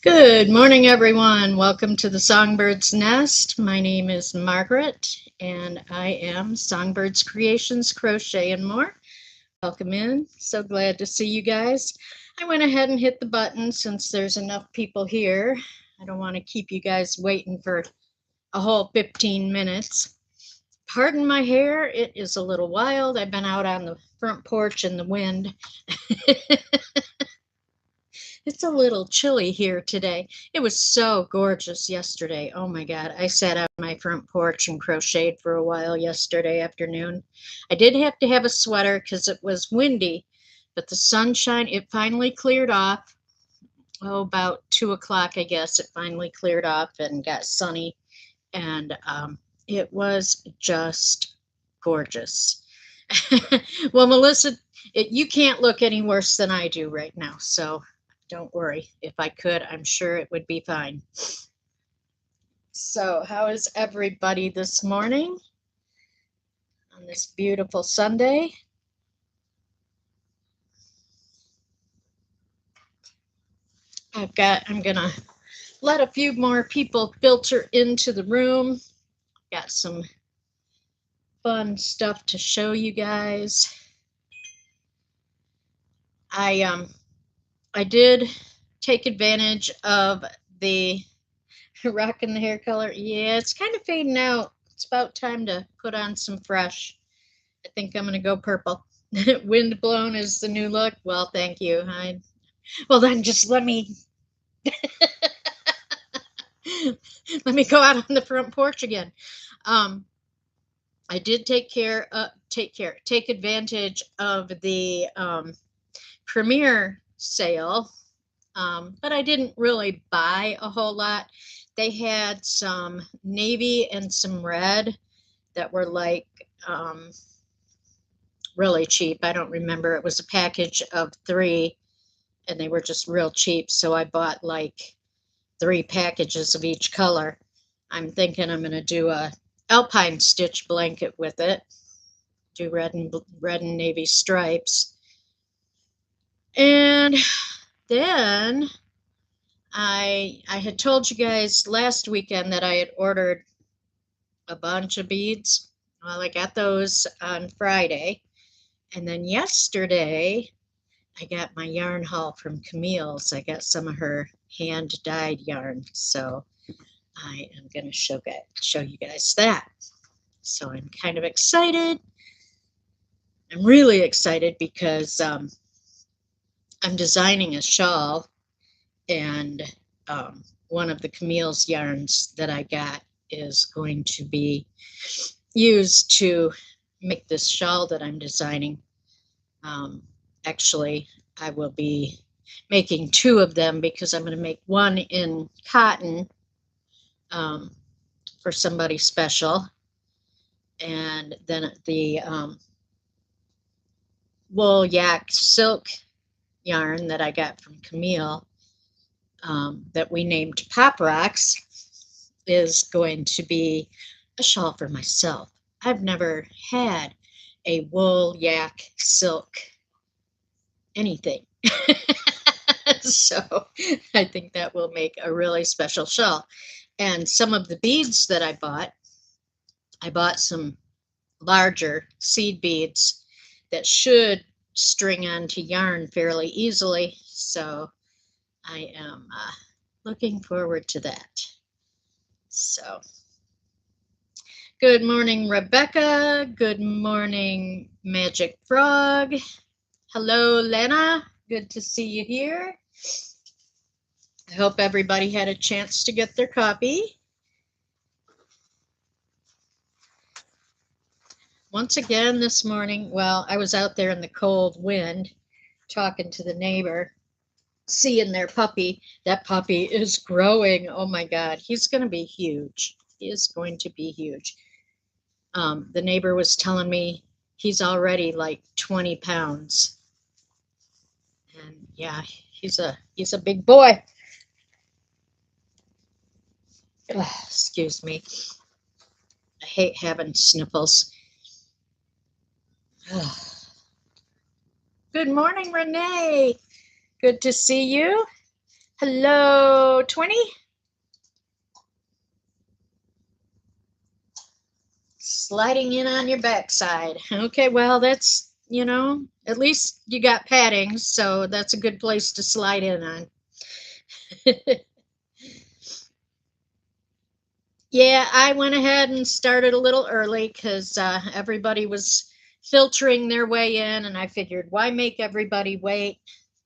Good morning, everyone. Welcome to the Songbird's Nest. My name is Margaret, and I am Songbirds Creations, Crochet and More. Welcome in. So glad to see you guys. I went ahead and hit the button since there's enough people here. I don't want to keep you guys waiting for a whole 15 minutes. Pardon my hair. It is a little wild. I've been out on the front porch in the wind. It's a little chilly here today. It was so gorgeous yesterday. Oh my God. I sat on my front porch and crocheted for a while yesterday afternoon. I did have to have a sweater because it was windy, but the sunshine, it finally cleared off. Oh, about 2 o'clock, I guess, it finally cleared off and got sunny. And it was just gorgeous. Well, Melissa, you can't look any worse than I do right now. So don't worry. If I could, I'm sure it would be fine. So how is everybody this morning on this beautiful Sunday? I'm gonna let a few more people filter into the room. Got some fun stuff to show you guys. I did take advantage of the rocking the hair color. Yeah, it's kind of fading out. It's about time to put on some fresh. I think I'm going to go purple. Wind blown is the new look. Well, thank you. Well, then just let me go out on the front porch again. I did take advantage of the premiere sale, but I didn't really buy a whole lot. They had some navy and some red that were like really cheap. I don't remember. It was a package of 3 and they were just real cheap. So I bought like 3 packages of each color. I'm thinking I'm going to do a alpine stitch blanket with it. Do red and navy stripes. And then I had told you guys last weekend that I had ordered a bunch of beads. Well, I got those on Friday. And then yesterday, I got my yarn haul from Camille's. I got some of her hand-dyed yarn. So I am going to show you guys that. So I'm kind of excited. I'm really excited because I'm designing a shawl, and one of the Camille's yarns that I got is going to be used to make this shawl that I'm designing. Actually, I will be making 2 of them because I'm going to make one in cotton for somebody special, and then the wool yak silk yarn that I got from Camille that we named Pop Rocks is going to be a shawl for myself. I've never had a wool yak silk anything. So I think that will make a really special shawl. And some of the beads that I bought some larger seed beads that should string onto yarn fairly easily. So I am looking forward to that. So good morning, Rebecca. Good morning, Magic Frog. Hello, Lena. Good to see you here. I hope everybody had a chance to get their copy. Once again this morning, well, I was out there in the cold wind talking to the neighbor, seeing their puppy. That puppy is growing. Oh my God, he's going to be huge. He is going to be huge. The neighbor was telling me he's already like 20 pounds. And yeah, he's a big boy. Ugh, excuse me. I hate having sniffles. Ugh. Good morning, Renee. Good to see you. Hello, 20? Sliding in on your backside. Okay, well, that's, at least you got padding, so that's a good place to slide in on. Yeah, I went ahead and started a little early because everybody was filtering their way in, and I figured, why make everybody wait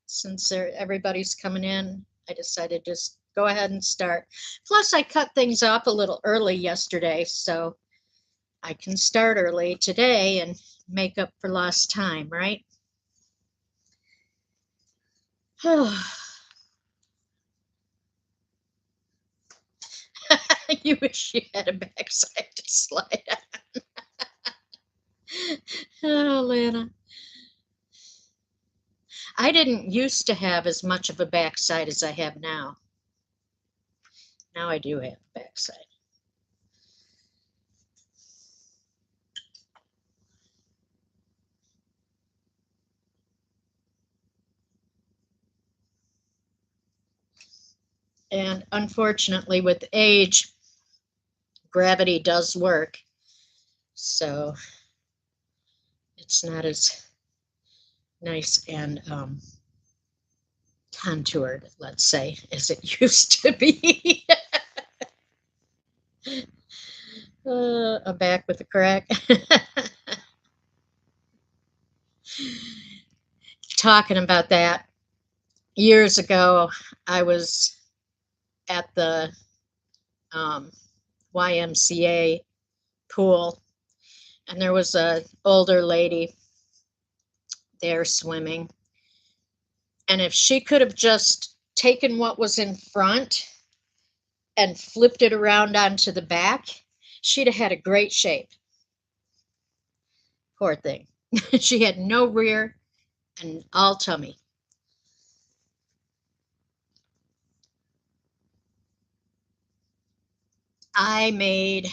since everybody's coming in? I decided just go ahead and start. Plus, I cut things off a little early yesterday, so I can start early today and make up for lost time, right? You wish you had a backside to slide on. Oh, Lana. I didn't used to have as much of a backside as I have now. Now I do have a backside. And unfortunately, with age, gravity does work. So it's not as nice and contoured, let's say, as it used to be. I'm back with a crack. Talking about that, years ago, I was at the YMCA pool, and there was a older lady there swimming. And if she could have just taken what was in front and flipped it around onto the back, she'd have had a great shape. Poor thing. She had no rear and all tummy. I made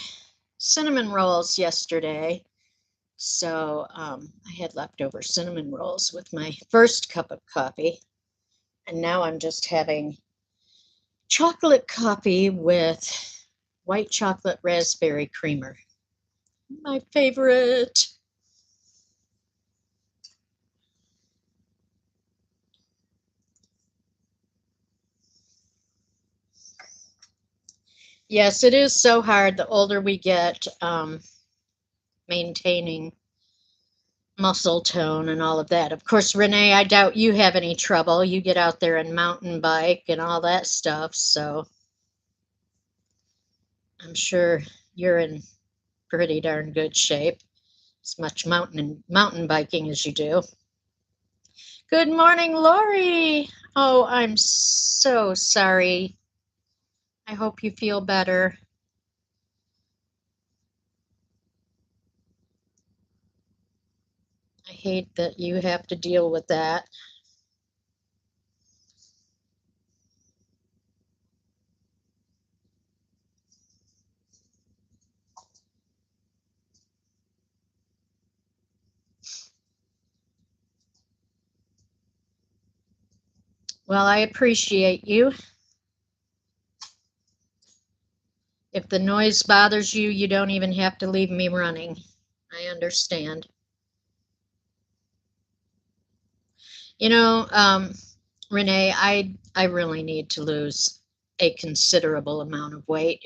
cinnamon rolls yesterday. So I had leftover cinnamon rolls with my first cup of coffee. And now I'm just having chocolate coffee with white chocolate raspberry creamer. My favorite. Yes, it is so hard the older we get, maintaining muscle tone and all of that. Of course, Renee, I doubt you have any trouble. You get out there and mountain bike and all that stuff, so I'm sure you're in pretty darn good shape. As much mountain biking as you do. Good morning, Lori. Oh, I'm so sorry. I hope you feel better. I hate that you have to deal with that. Well, I appreciate you. If the noise bothers you, you don't even have to leave me running. I understand. You know, Renee, I really need to lose a considerable amount of weight.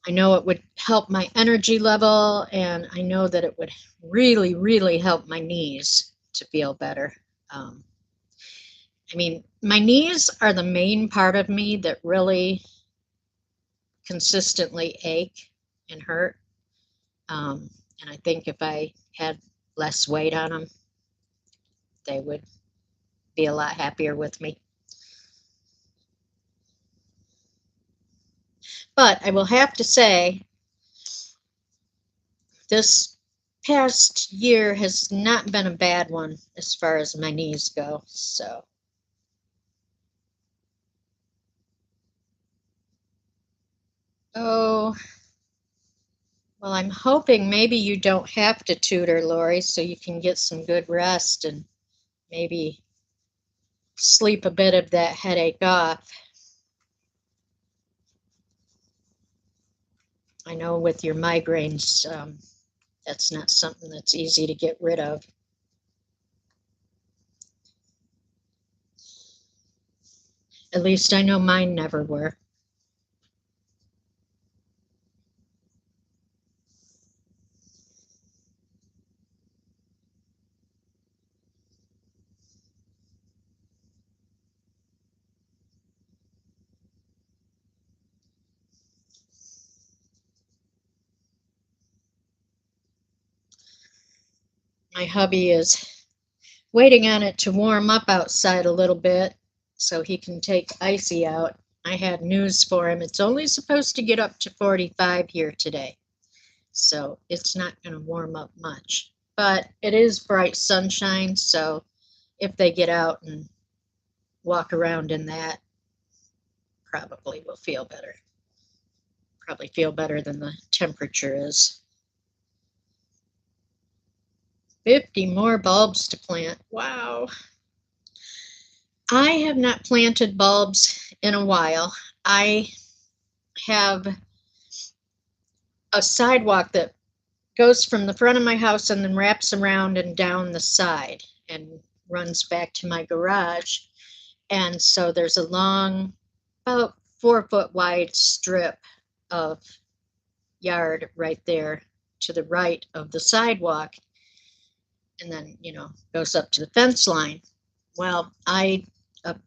I know it would help my energy level, and I know that it would really, really help my knees to feel better. Um, I mean, my knees are the main part of me that really consistently ache and hurt. And I think if I had less weight on them, they would be a lot happier with me. But I will have to say, this past year has not been a bad one as far as my knees go. So, oh, well, I'm hoping maybe you don't have to tutor, Lori, so you can get some good rest and maybe sleep a bit of that headache off. I know with your migraines, that's not something that's easy to get rid of. At least I know mine never were. My hubby is waiting on it to warm up outside a little bit so he can take Icy out. I had news for him. It's only supposed to get up to 45 here today, so it's not going to warm up much. But it is bright sunshine, so if they get out and walk around in that, probably will feel better. Probably feel better than the temperature is. 50 more bulbs to plant. Wow. I have not planted bulbs in a while. I have a sidewalk that goes from the front of my house and then wraps around and down the side and runs back to my garage. And so there's a long, about 4-foot wide strip of yard right there to the right of the sidewalk. And then, goes up to the fence line. Well, I,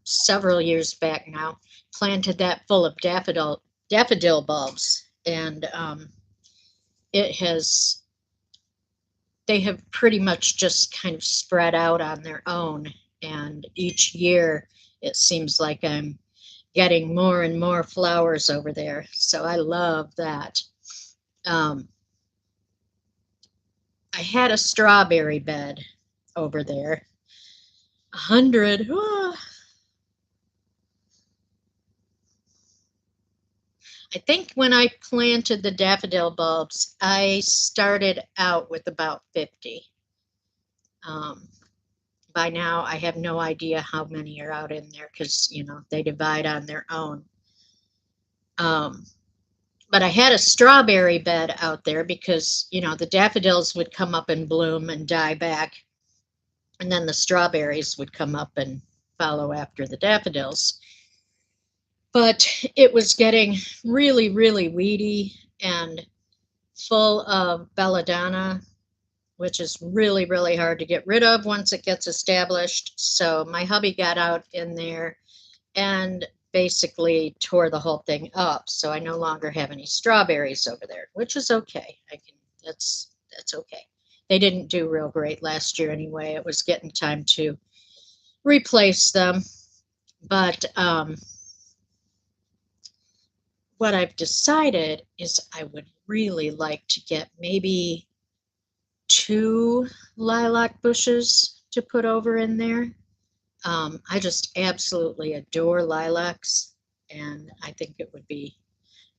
several years back now, planted that full of daffodil bulbs. And they have pretty much just kind of spread out on their own. And each year it seems like I'm getting more and more flowers over there. So I love that. I had a strawberry bed over there. 100. Oh. I think when I planted the daffodil bulbs, I started out with about 50. By now, I have no idea how many are out in there because, they divide on their own. But I had a strawberry bed out there because, the daffodils would come up and bloom and die back. And then the strawberries would come up and follow after the daffodils. But it was getting really, really weedy and full of belladonna, which is really, really hard to get rid of once it gets established. So my hubby got out in there and basically tore the whole thing up. So I no longer have any strawberries over there, which is okay. That's okay. They didn't do real great last year anyway. It was getting time to replace them. But what I've decided is I would really like to get maybe 2 lilac bushes to put over in there. I just absolutely adore lilacs, and I think it would be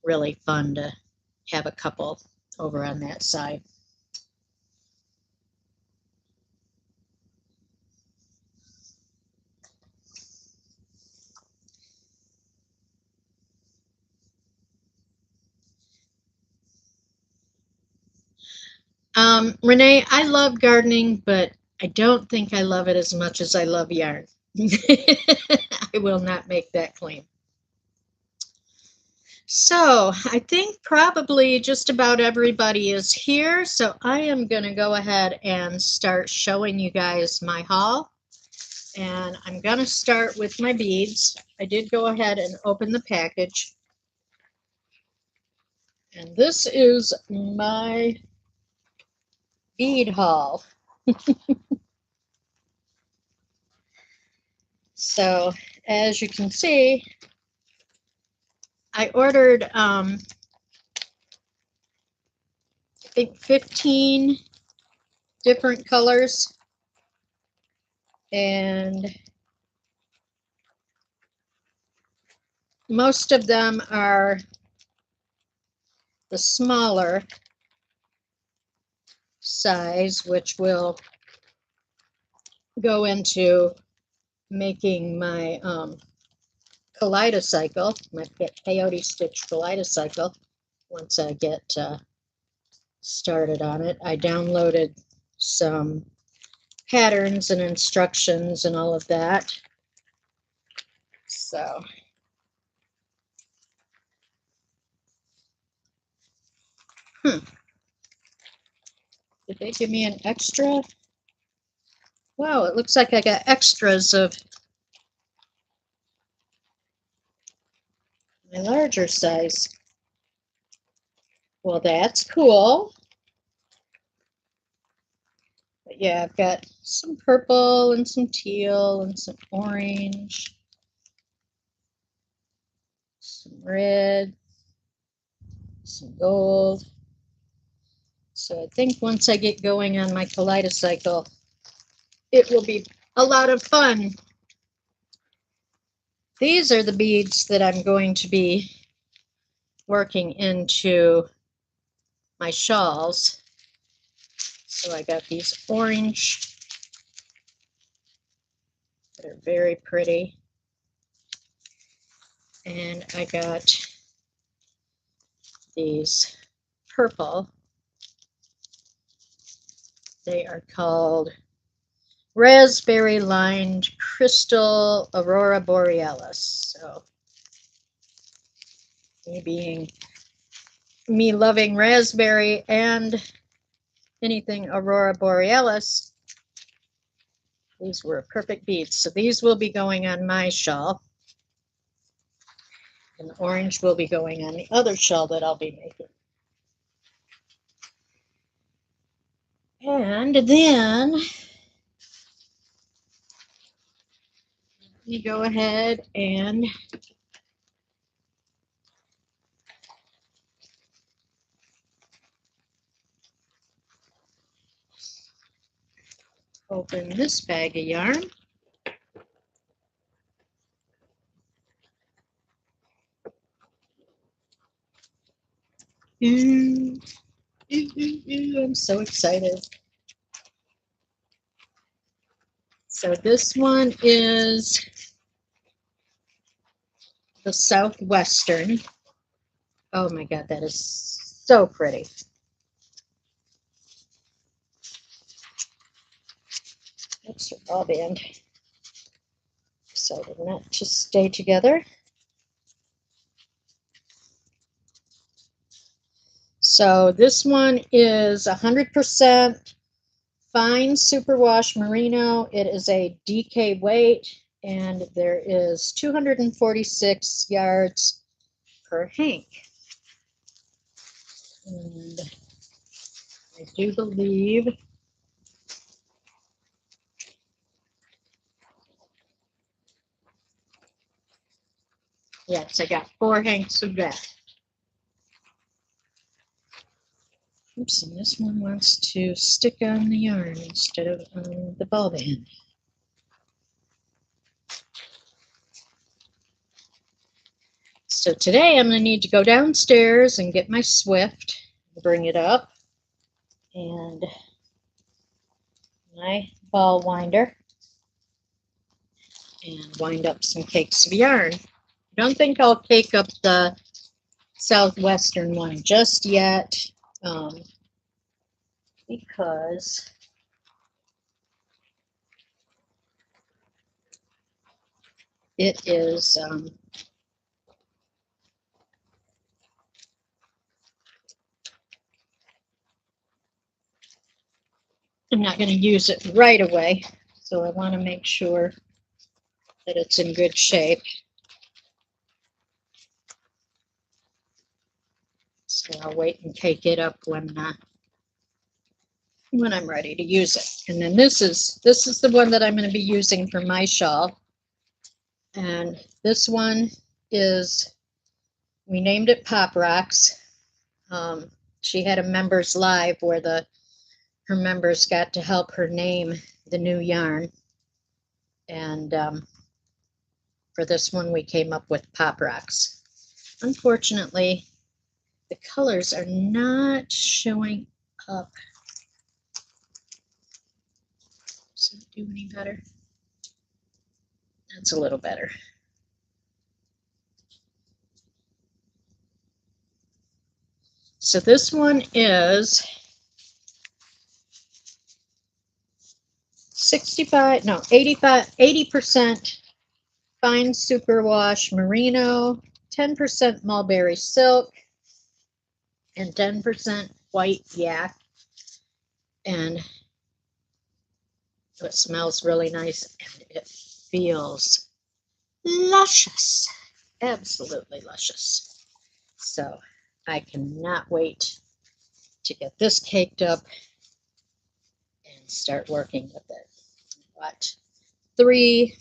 really fun to have a couple over on that side. Renee, I love gardening, but I don't think I love it as much as I love yarn. I will not make that claim. So I think probably just about everybody is here. So I am going to go ahead and start showing you guys my haul. And I'm going to start with my beads. I did go ahead and open the package. And this is my bead haul. So as you can see, I ordered I think 15 different colors, and most of them are the smaller size, which will go into making my kaleidocycle, my peyote stitch kaleidocycle. Once I get started on it, I downloaded some patterns and instructions and all of that. So did they give me an extra? Wow, it looks like I got extras of my larger size. Well, that's cool. But yeah, I've got some purple and some teal and some orange, some red, some gold. So I think once I get going on my kaleidocycle, it will be a lot of fun. These are the beads that I'm going to be working into my shawls. So I got these orange that are very pretty. And I got these purple. They are called Raspberry Lined Crystal Aurora Borealis. So me loving raspberry and anything Aurora Borealis, these were perfect beads. So these will be going on my shawl. And the orange will be going on the other shawl that I'll be making. And then you go ahead and open this bag of yarn. I'm so excited. So this one is the Southwestern. Oh my God, that is so pretty. That's her ball band. Decided not to stay together. So this one is 100% fine superwash merino. It is a DK weight, and there is 246 yards per hank. And I do believe yes, I got 4 hanks of that. Oops, and this one wants to stick on the yarn instead of on the ball band. So today I'm going to need to go downstairs and get my Swift, bring it up, and my ball winder, and wind up some cakes of yarn. I don't think I'll cake up the Southwestern one just yet, because it is I'm not going to use it right away, so I want to make sure that it's in good shape. So I'll wait and cake it up when I'm ready to use it. And then this is the one that I'm going to be using for my shawl. And this one is, we named it Pop Rocks. She had a members live where her members got to help her name the new yarn. And for this one, we came up with Pop Rocks. Unfortunately, the colors are not showing up. Does it do any better? That's a little better. So this one is 65, no, 80% fine superwash merino, 10% mulberry silk, and 10% white yak. And it smells really nice and it feels luscious, absolutely luscious. So I cannot wait to get this caked up and start working with it. Got 3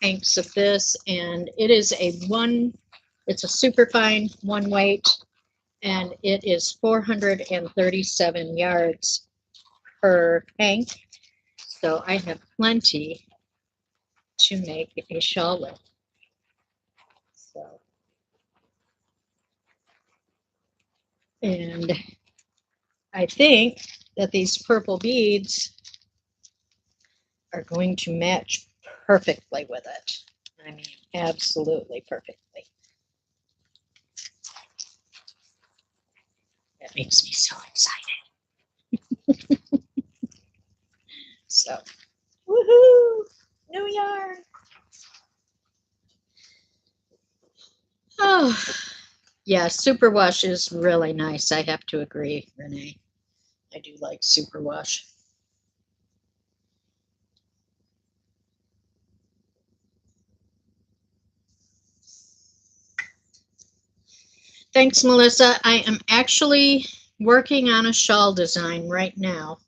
hanks of this, and it is it's a super fine one weight, and it is 437 yards per hank. So I have plenty to make a shawl with. So, and I think that these purple beads are going to match perfectly with it. I mean, absolutely perfectly. That makes me so excited. So, woohoo! New yarn. Oh, yeah, superwash is really nice. I have to agree, Renee. I do like superwash. Thanks, Melissa. I am actually working on a shawl design right now.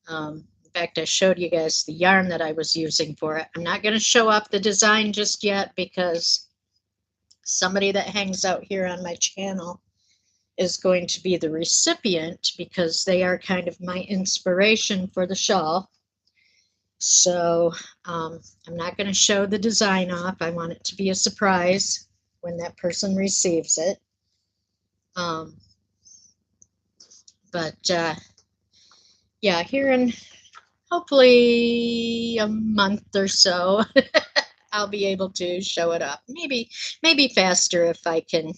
In fact, I showed you guys the yarn that I was using for it. I'm not going to show off the design just yet because somebody that hangs out here on my channel is going to be the recipient because they are kind of my inspiration for the shawl. So I'm not going to show the design off. I want it to be a surprise when that person receives it. But yeah, here in hopefully a month or so, I'll be able to show it up. Maybe faster if I can.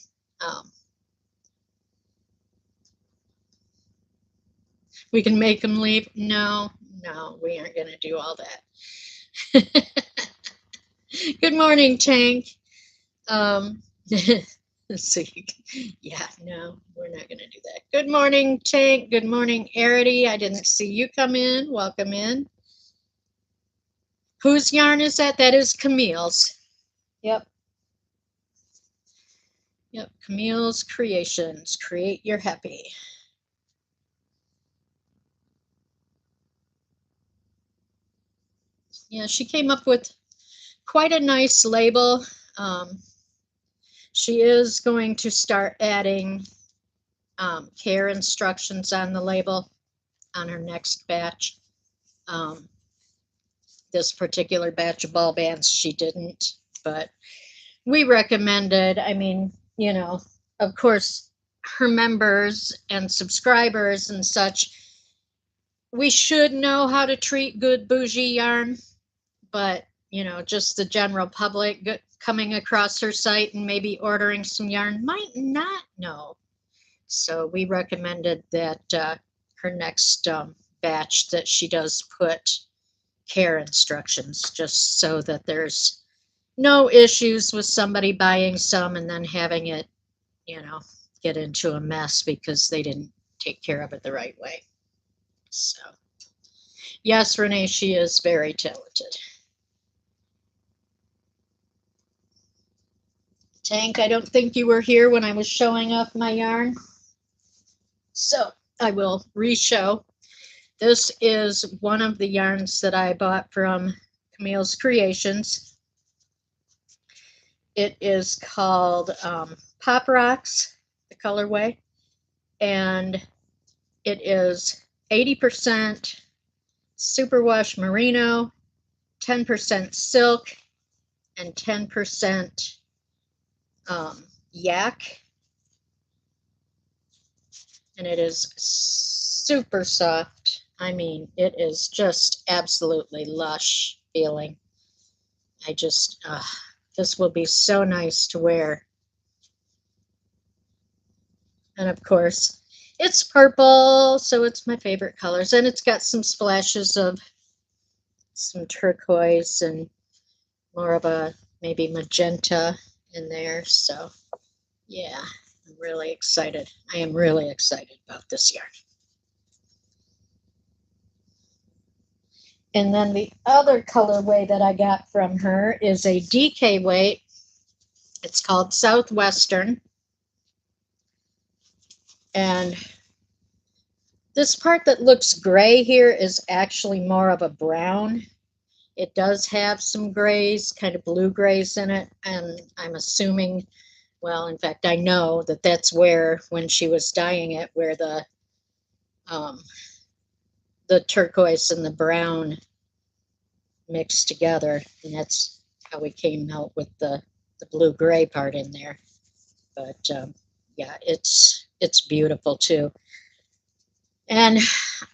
We can make them leave. No, we aren't going to do all that. Good morning, Tank. So yeah, no, we're not going to do that. Good morning, Tank. Good morning, Arity. I didn't see you come in. Welcome in. Whose yarn is that? That is Camille's. Yep. Yep, Camille's Creations. Create your happy. Yeah, she came up with quite a nice label. She is going to start adding care instructions on the label on her next batch. This particular batch of ball bands, she didn't, but we recommended, I mean, you know, of course, her members and subscribers and such, we should know how to treat good bougie yarn, but, you know, just the general public coming across her site and maybe ordering some yarn might not know. So we recommended that her next batch that she does put care instructions just so that there's no issues with somebody buying some and then having it, you know, get into a mess because they didn't take care of it the right way. So, yes, Renee, she is very talented. Tank, I don't think you were here when I was showing off my yarn. So I will re-show. This is one of the yarns that I bought from Camille's Creations. It is called Pop Rocks, the colorway, and it is 80% superwash merino, 10% silk, and 10% yak. And it is super soft. I mean, it is just absolutely lush feeling. I just, this will be so nice to wear. And of course, it's purple, so it's my favorite colors. And it's got some splashes of some turquoise and more of a maybe magenta in there. So yeah, I'm really excited. I am really excited about this yarn. And then the other colorway that I got from her is a DK weight. It's called Southwestern. And this part that looks gray here is actually more of a brown. It does have some grays, kind of blue grays in it. And I'm assuming, well, in fact, I know that that's where, when she was dyeing it, where the turquoise and the brown mixed together. And that's how we came out with the blue-gray part in there. But yeah, it's beautiful too. And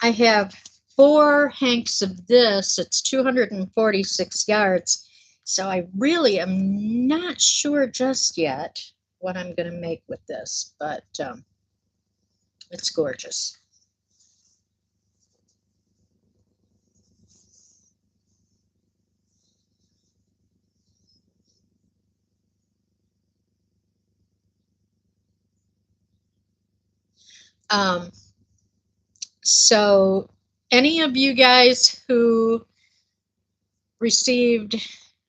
I have 4 hanks of this. It's 246 yards. So I really am not sure just yet what I'm going to make with this, but it's gorgeous. So any of you guys who received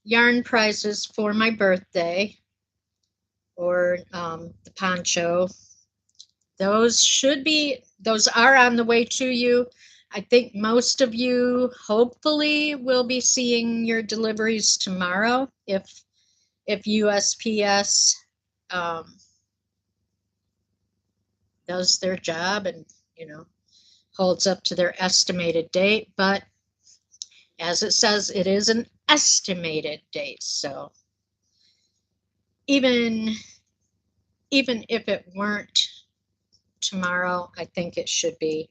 yarn prizes for my birthday or the poncho, those are on the way to you. I think most of you hopefully will be seeing your deliveries tomorrow if USPS does their job and, holds up to their estimated date. But as it says, it is an estimated date. So even if it weren't tomorrow, I think it should be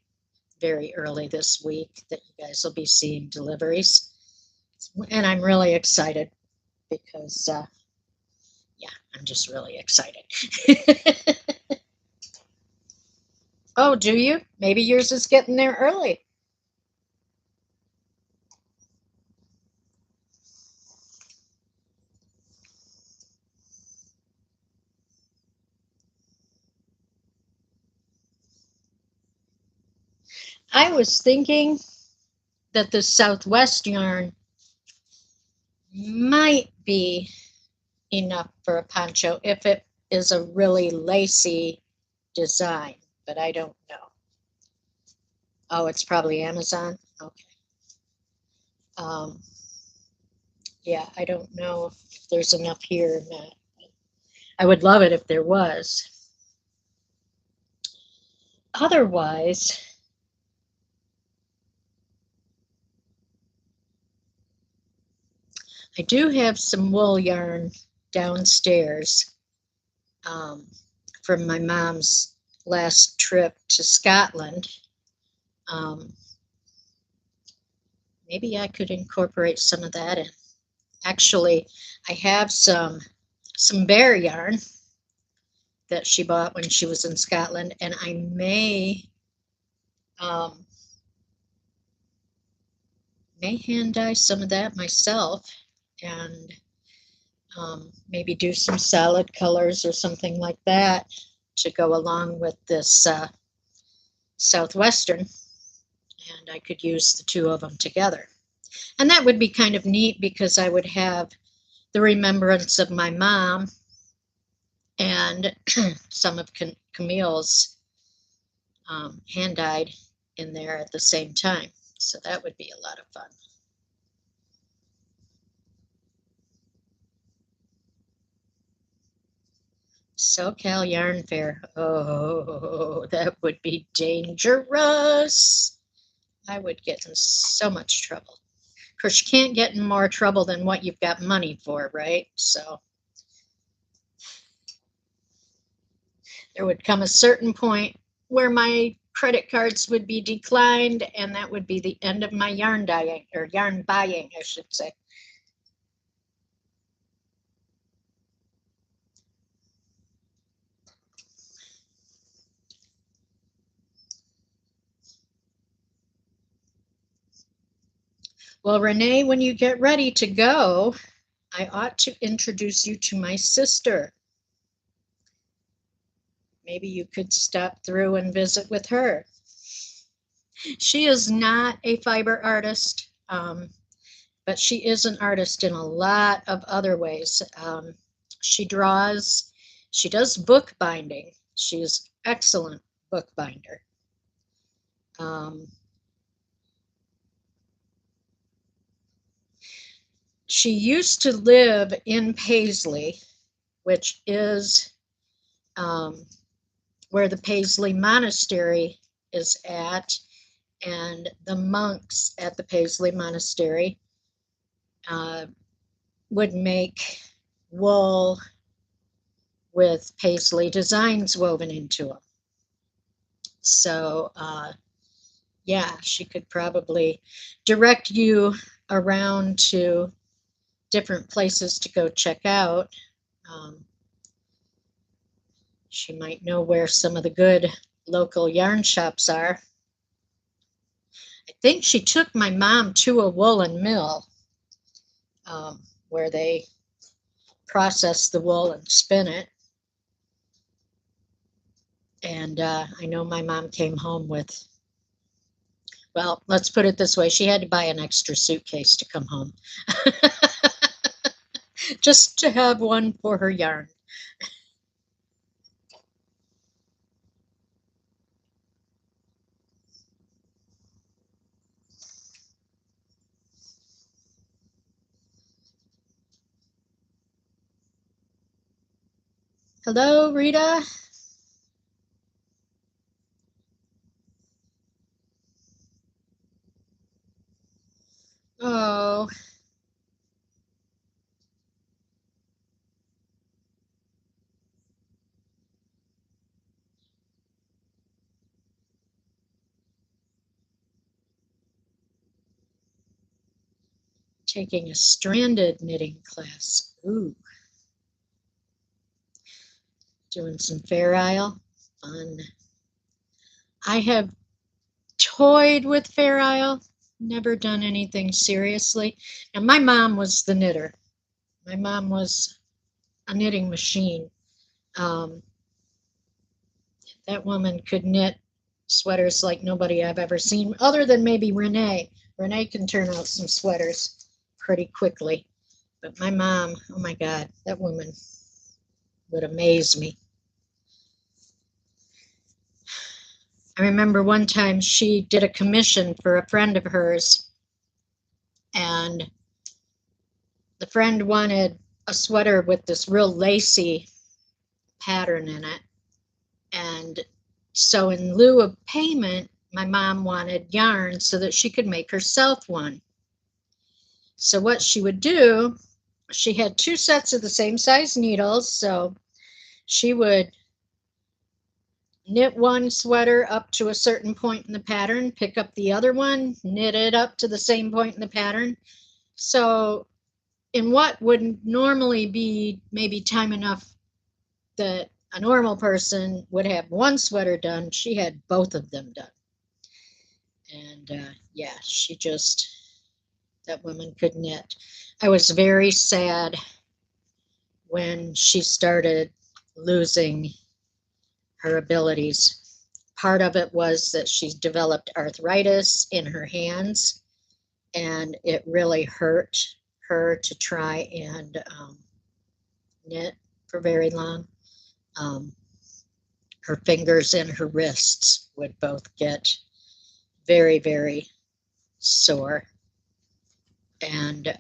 very early this week that you guys will be seeing deliveries. And I'm really excited because, yeah, I'm just really excited. Oh, do you? Maybe yours is getting there early. I was thinking that the Southwest yarn might be enough for a poncho if it is a really lacy design, but I don't know. Oh, it's probably Amazon? Okay. Yeah, I don't know if there's enough here or not. I would love it if there was. Otherwise, I do have some wool yarn downstairs from my mom's last trip to Scotland. Maybe I could incorporate some of that in. Actually, I have some bear yarn that she bought when she was in Scotland, and I may hand dye some of that myself and maybe do some solid colors or something like that to go along with this Southwestern, and I could use the 2 of them together. And that would be kind of neat because I would have the remembrance of my mom and some of Camille's hand dyed in there at the same time. So that would be a lot of fun. SoCal Yarn Fair. Oh, that would be dangerous. I would get in so much trouble. Of course, you can't get in more trouble than what you've got money for, right? So there would come a certain point where my credit cards would be declined, and that would be the end of my yarn dyeing, or yarn buying, I should say. Well, Renee, when you get ready to go, I ought to introduce you to my sister. Maybe you could stop through and visit with her. She is not a fiber artist, but she is an artist in a lot of other ways. She draws, she does bookbinding. She's excellent bookbinder. She used to live in Paisley, which is where the Paisley Monastery is at, and the monks at the Paisley Monastery would make wool with Paisley designs woven into them. So yeah, she could probably direct you around to different places to go check out. She might know where some of the good local yarn shops are. I think she took my mom to a woolen mill where they process the wool and spin it. And I know my mom came home with, well, let's put it this way, she had to buy an extra suitcase to come home. Just to have one for her yarn. Hello, Rita. Oh, taking a stranded knitting class. Ooh. Doing some Fair Isle. Fun. I have toyed with Fair Isle, never done anything seriously. And my mom was the knitter. My mom was a knitting machine. That woman could knit sweaters like nobody I've ever seen, other than maybe Renee. Renee can turn out some sweaters pretty quickly. But my mom, oh my God, that woman would amaze me. I remember one time she did a commission for a friend of hers, and the friend wanted a sweater with this real lacy pattern in it. And so in lieu of payment, my mom wanted yarn so that she could make herself one. So what she would do, she had 2 sets of the same size needles, so she would knit one sweater up to a certain point in the pattern, pick up the other one, knit it up to the same point in the pattern. So in what would normally be maybe time enough that a normal person would have one sweater done, she had both of them done. And yeah, she just, that woman could knit. I was very sad when she started losing her abilities. Part of it was that she's developed arthritis in her hands, and it really hurt her to try and knit for very long. Her fingers and her wrists would both get very, very sore. And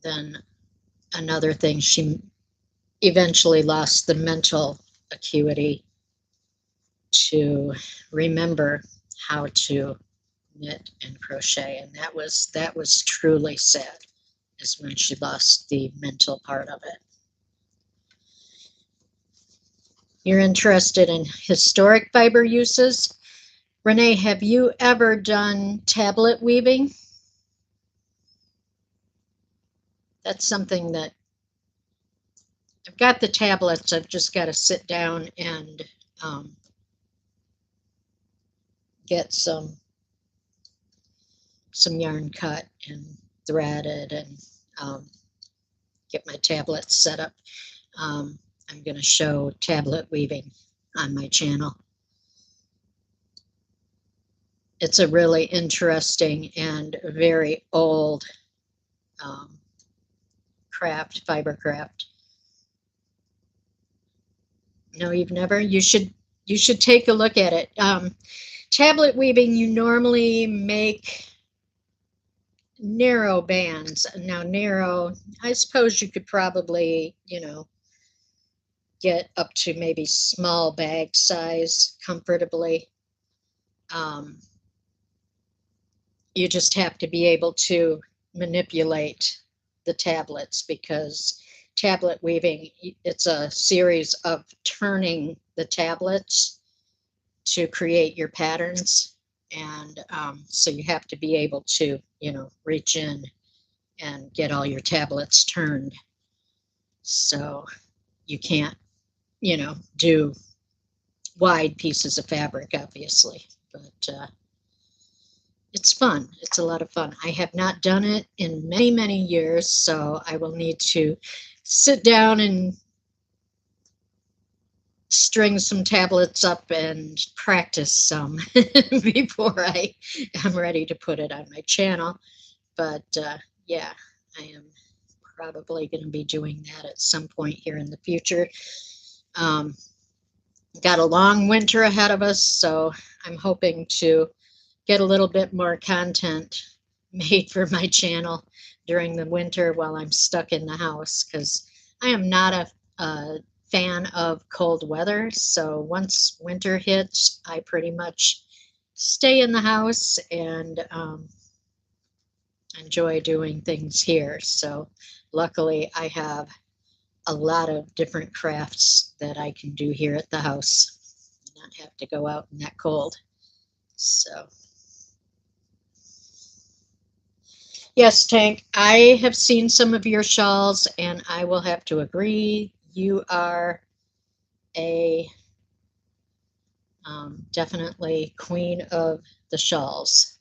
then another thing, she eventually lost the mental acuity to remember how to knit and crochet, and that was truly sad, is when she lost the mental part of it. You're interested in historic fiber uses? Renee, have you ever done tablet weaving? That's something that I've got the tablets. I've just got to sit down and get some some yarn cut and threaded and get my tablets set up. I'm going to show tablet weaving on my channel. It's a really interesting and very old craft, fiber craft. No, you've never? You should take a look at it. Tablet weaving, you normally make narrow bands. Now narrow, I suppose you could probably, you know, get up to maybe small bag size comfortably. You just have to be able to manipulate the tablets, because tablet weaving, it's a series of turning the tablets to create your patterns. And so you have to be able to, you know, reach in and get all your tablets turned. So you can't, you know, do wide pieces of fabric, obviously, but it's fun. It's a lot of fun. I have not done it in many, many years, so I will need to sit down and string some tablets up and practice some before I am ready to put it on my channel. But yeah, I am probably going to be doing that at some point here in the future. Got a long winter ahead of us, so I'm hoping to get a little bit more content made for my channel during the winter while I'm stuck in the house, because I am not a fan of cold weather. So once winter hits, I pretty much stay in the house and enjoy doing things here. So luckily I have a lot of different crafts that I can do here at the house and not have to go out in that cold. So yes, Tank, I have seen some of your shawls, and I will have to agree, you are a definitely queen of the shawls.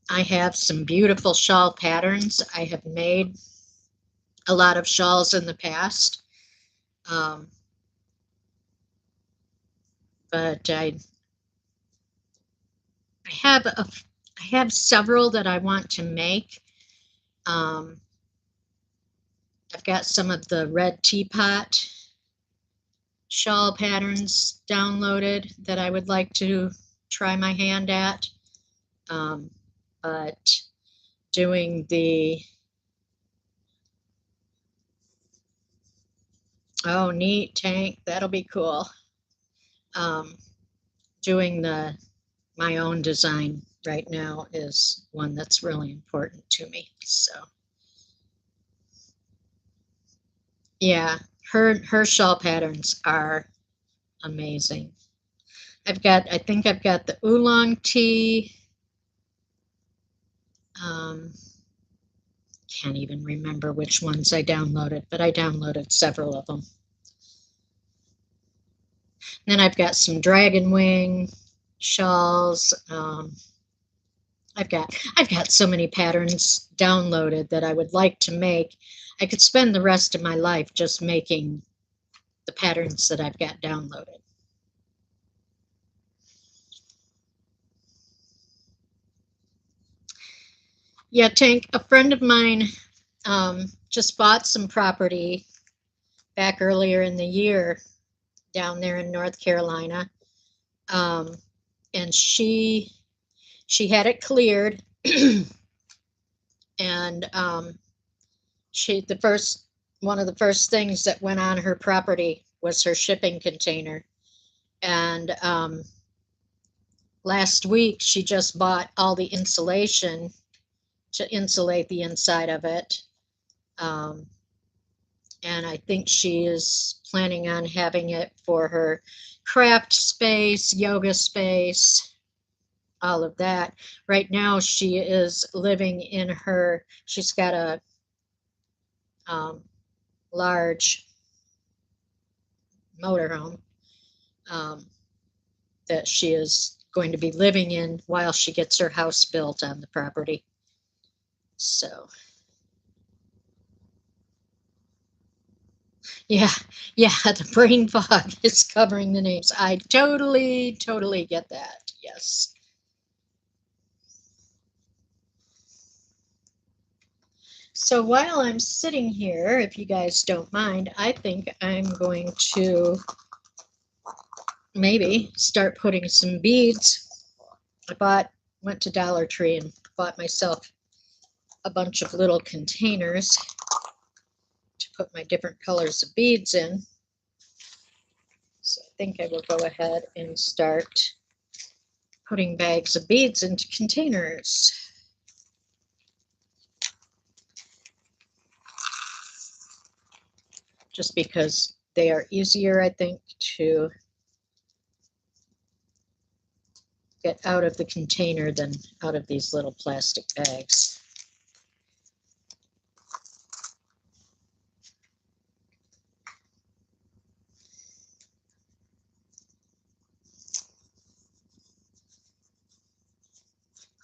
I have some beautiful shawl patterns. I have made a lot of shawls in the past, but I have several that I want to make. I've got some of the red teapot shawl patterns downloaded that I would like to try my hand at. But doing the, oh neat, Tank, that'll be cool. Doing my own design right now is one that's really important to me. So yeah, her shawl patterns are amazing. I think I've got the oolong tea. Can't even remember which ones I downloaded, but I downloaded several of them. Then I've got some dragon wing shawls. I've got so many patterns downloaded that I would like to make. I could spend the rest of my life just making the patterns that I've got downloaded. Yeah, Tank, a friend of mine just bought some property back earlier in the year down there in North Carolina. And she had it cleared. And one of the first things that went on her property was her shipping container. And last week she just bought all the insulation to insulate the inside of it. And I think she is planning on having it for her craft space, yoga space, all of that. Right now she is living in she's got a large motorhome that she is going to be living in while she gets her house built on the property. So, yeah, the brain fog is covering the names. I totally get that. Yes. So while I'm sitting here, if you guys don't mind, I think I'm going to maybe start putting some beads. Went to Dollar Tree and bought myself a bunch of little containers to put my different colors of beads in. So I think I will go ahead and start putting bags of beads into containers. Just because they are easier, I think, to get out of the container than out of these little plastic bags.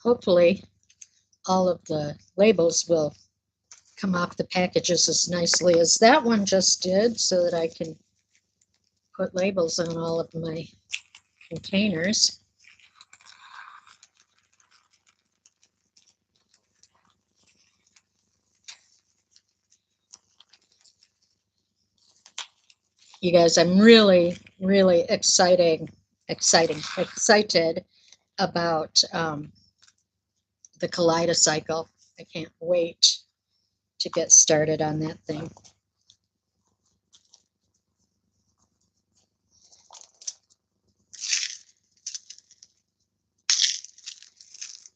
Hopefully, all of the labels will come off the packages as nicely as that one just did, so that I can put labels on all of my containers. You guys, I'm really excited about the Kaleidocycle. I can't wait to get started on that thing.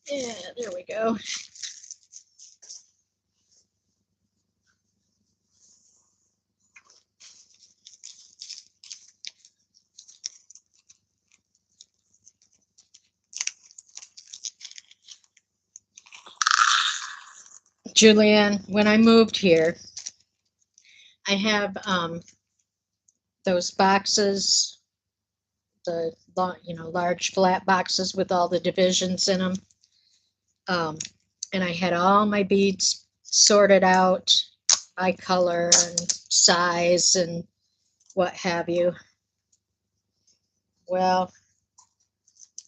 Yeah, there we go. Julianne, when I moved here, I have those boxes, the large flat boxes with all the divisions in them. And I had all my beads sorted out by color and size and what have you. Well,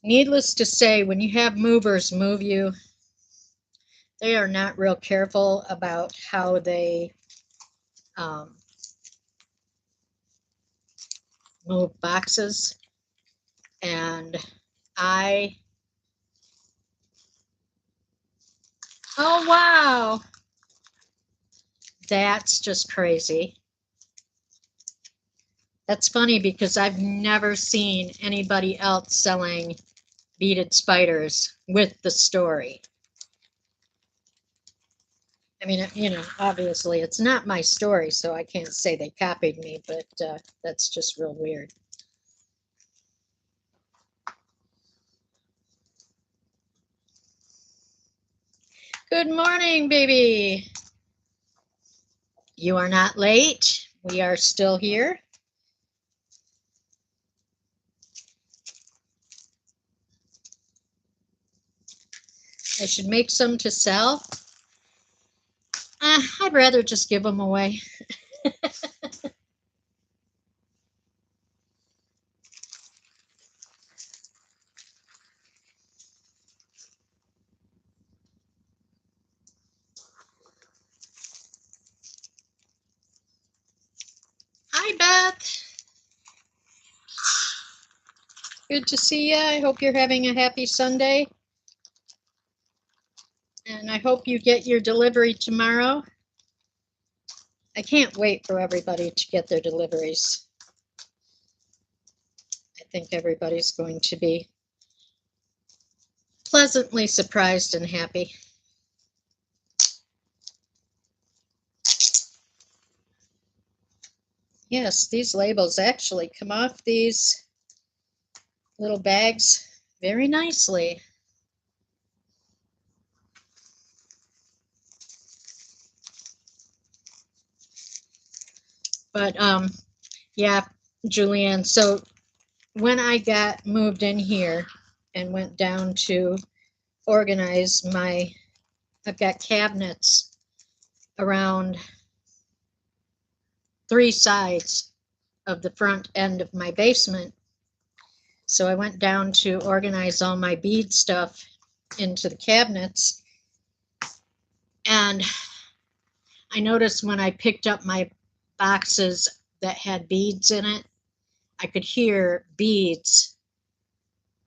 needless to say, when you have movers move you, they are not real careful about how they move boxes. And oh wow, that's just crazy. That's funny because I've never seen anybody else selling beaded spiders with the story. I mean, obviously it's not my story, so I can't say they copied me, but that's just real weird. Good morning, baby. You are not late. We are still here. I should make some to sell. I'd rather just give them away. Hi, Beth. Good to see you. I hope you're having a happy Sunday. And I hope you get your delivery tomorrow. I can't wait for everybody to get their deliveries. I think everybody's going to be pleasantly surprised and happy. Yes, these labels actually come off these little bags very nicely. But yeah, Julianne. So when I got moved in here and went down to organize I've got cabinets around 3 sides of the front end of my basement. So I went down to organize all my bead stuff into the cabinets. And I noticed when I picked up my boxes that had beads in it, I could hear beads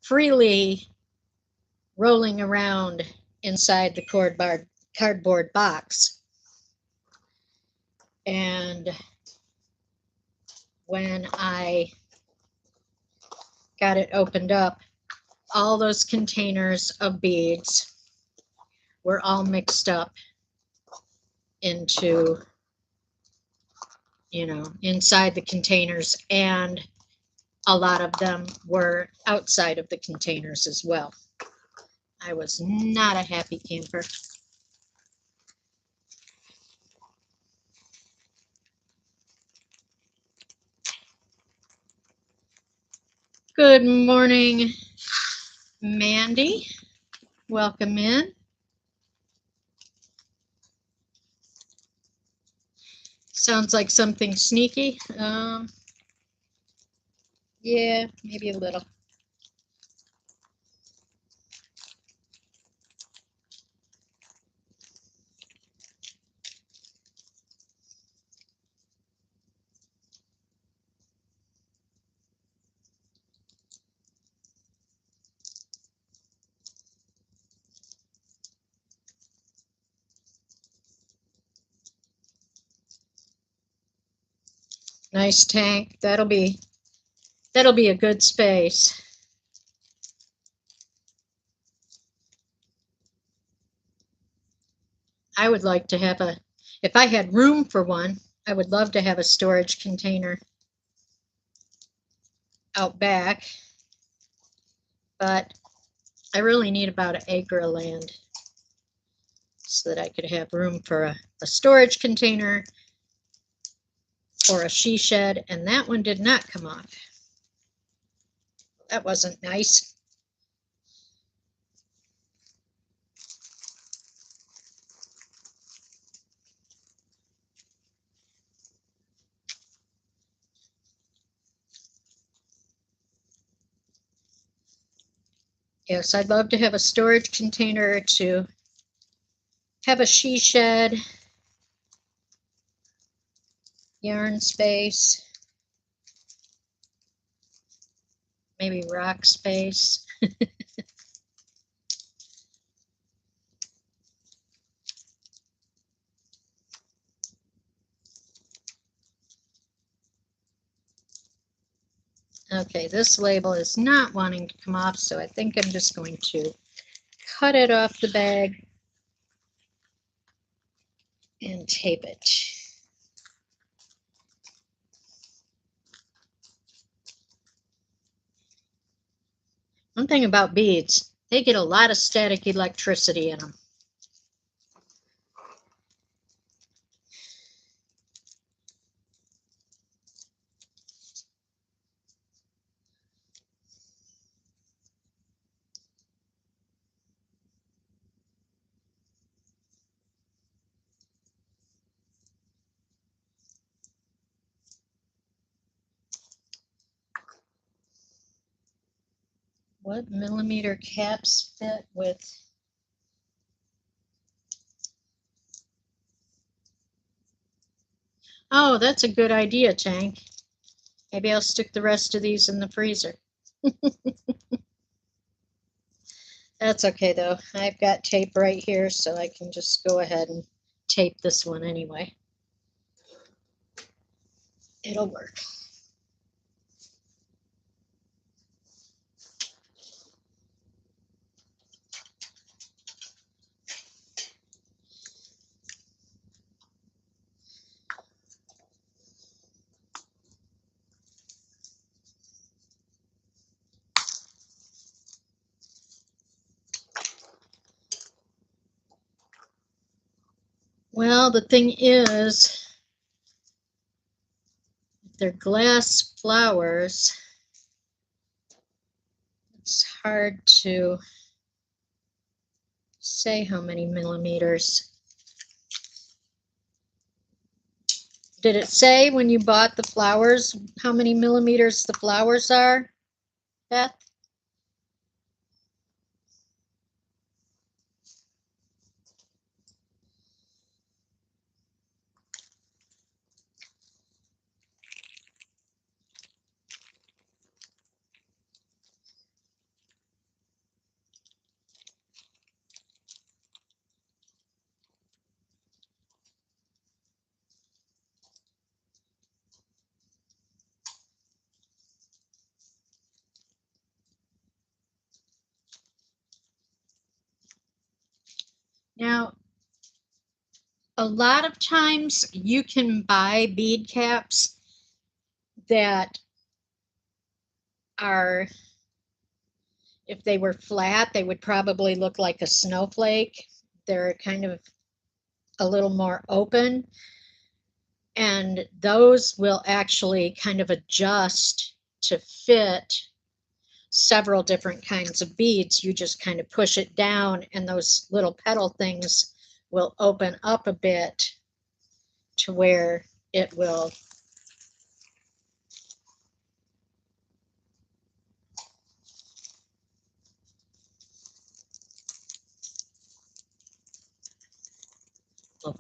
freely rolling around inside the cardboard box. And when I got it opened up, all those containers of beads were all mixed up into, inside the containers, and a lot of them were outside of the containers as well. I was not a happy camper. Good morning, Mandy. Welcome in. Sounds like something sneaky. Yeah, maybe a little. Nice tank. That'll be a good space. I would like to have if I had room for one, I would love to have a storage container out back, but I really need about an acre of land so that I could have room for a storage container or a she shed, and that one did not come off. That wasn't nice. Yes, I'd love to have a storage container, to have a she shed, yarn space, maybe rock space. Okay, this label is not wanting to come off, so I think I'm just going to cut it off the bag and tape it. One thing about beads, they get a lot of static electricity in them. What millimeter caps fit with? Oh, that's a good idea, Tank. Maybe I'll stick the rest of these in the freezer. That's okay though. I've got tape right here, so I can just go ahead and tape this one anyway. It'll work. Well, the thing is, they're glass flowers. It's hard to say how many millimeters. Did it say when you bought the flowers how many millimeters the flowers are, Beth? Now, a lot of times you can buy bead caps that are, if they were flat, they would probably look like a snowflake. They're kind of a little more open, and those will actually kind of adjust to fit several different kinds of beads. You just kind of push it down and those little petal things will open up a bit to where it will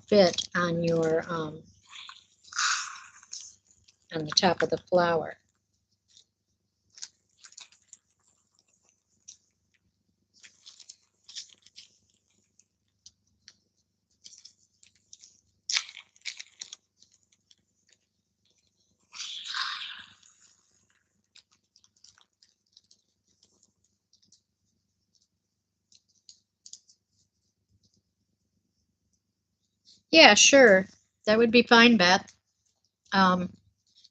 fit on your on the top of the flower. Yeah, sure. That would be fine, Beth.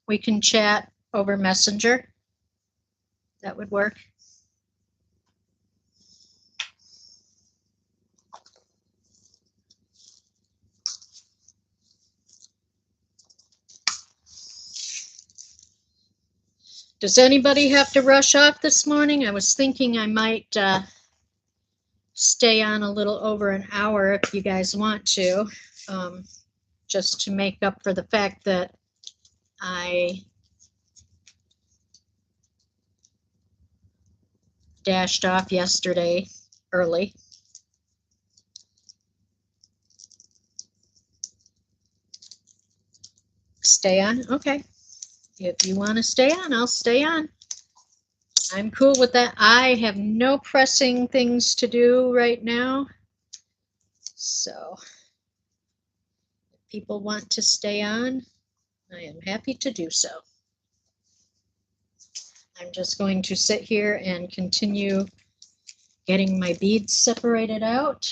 We can chat over Messenger. That would work. Does anybody have to rush off this morning? I was thinking I might stay on a little over an hour if you guys want to, just to make up for the fact that I dashed off yesterday early. Stay on? Okay. If you want to stay on, I'll stay on. I'm cool with that. I have no pressing things to do right now. So if people want to stay on, I am happy to do so. I'm just going to sit here and continue getting my beads separated out.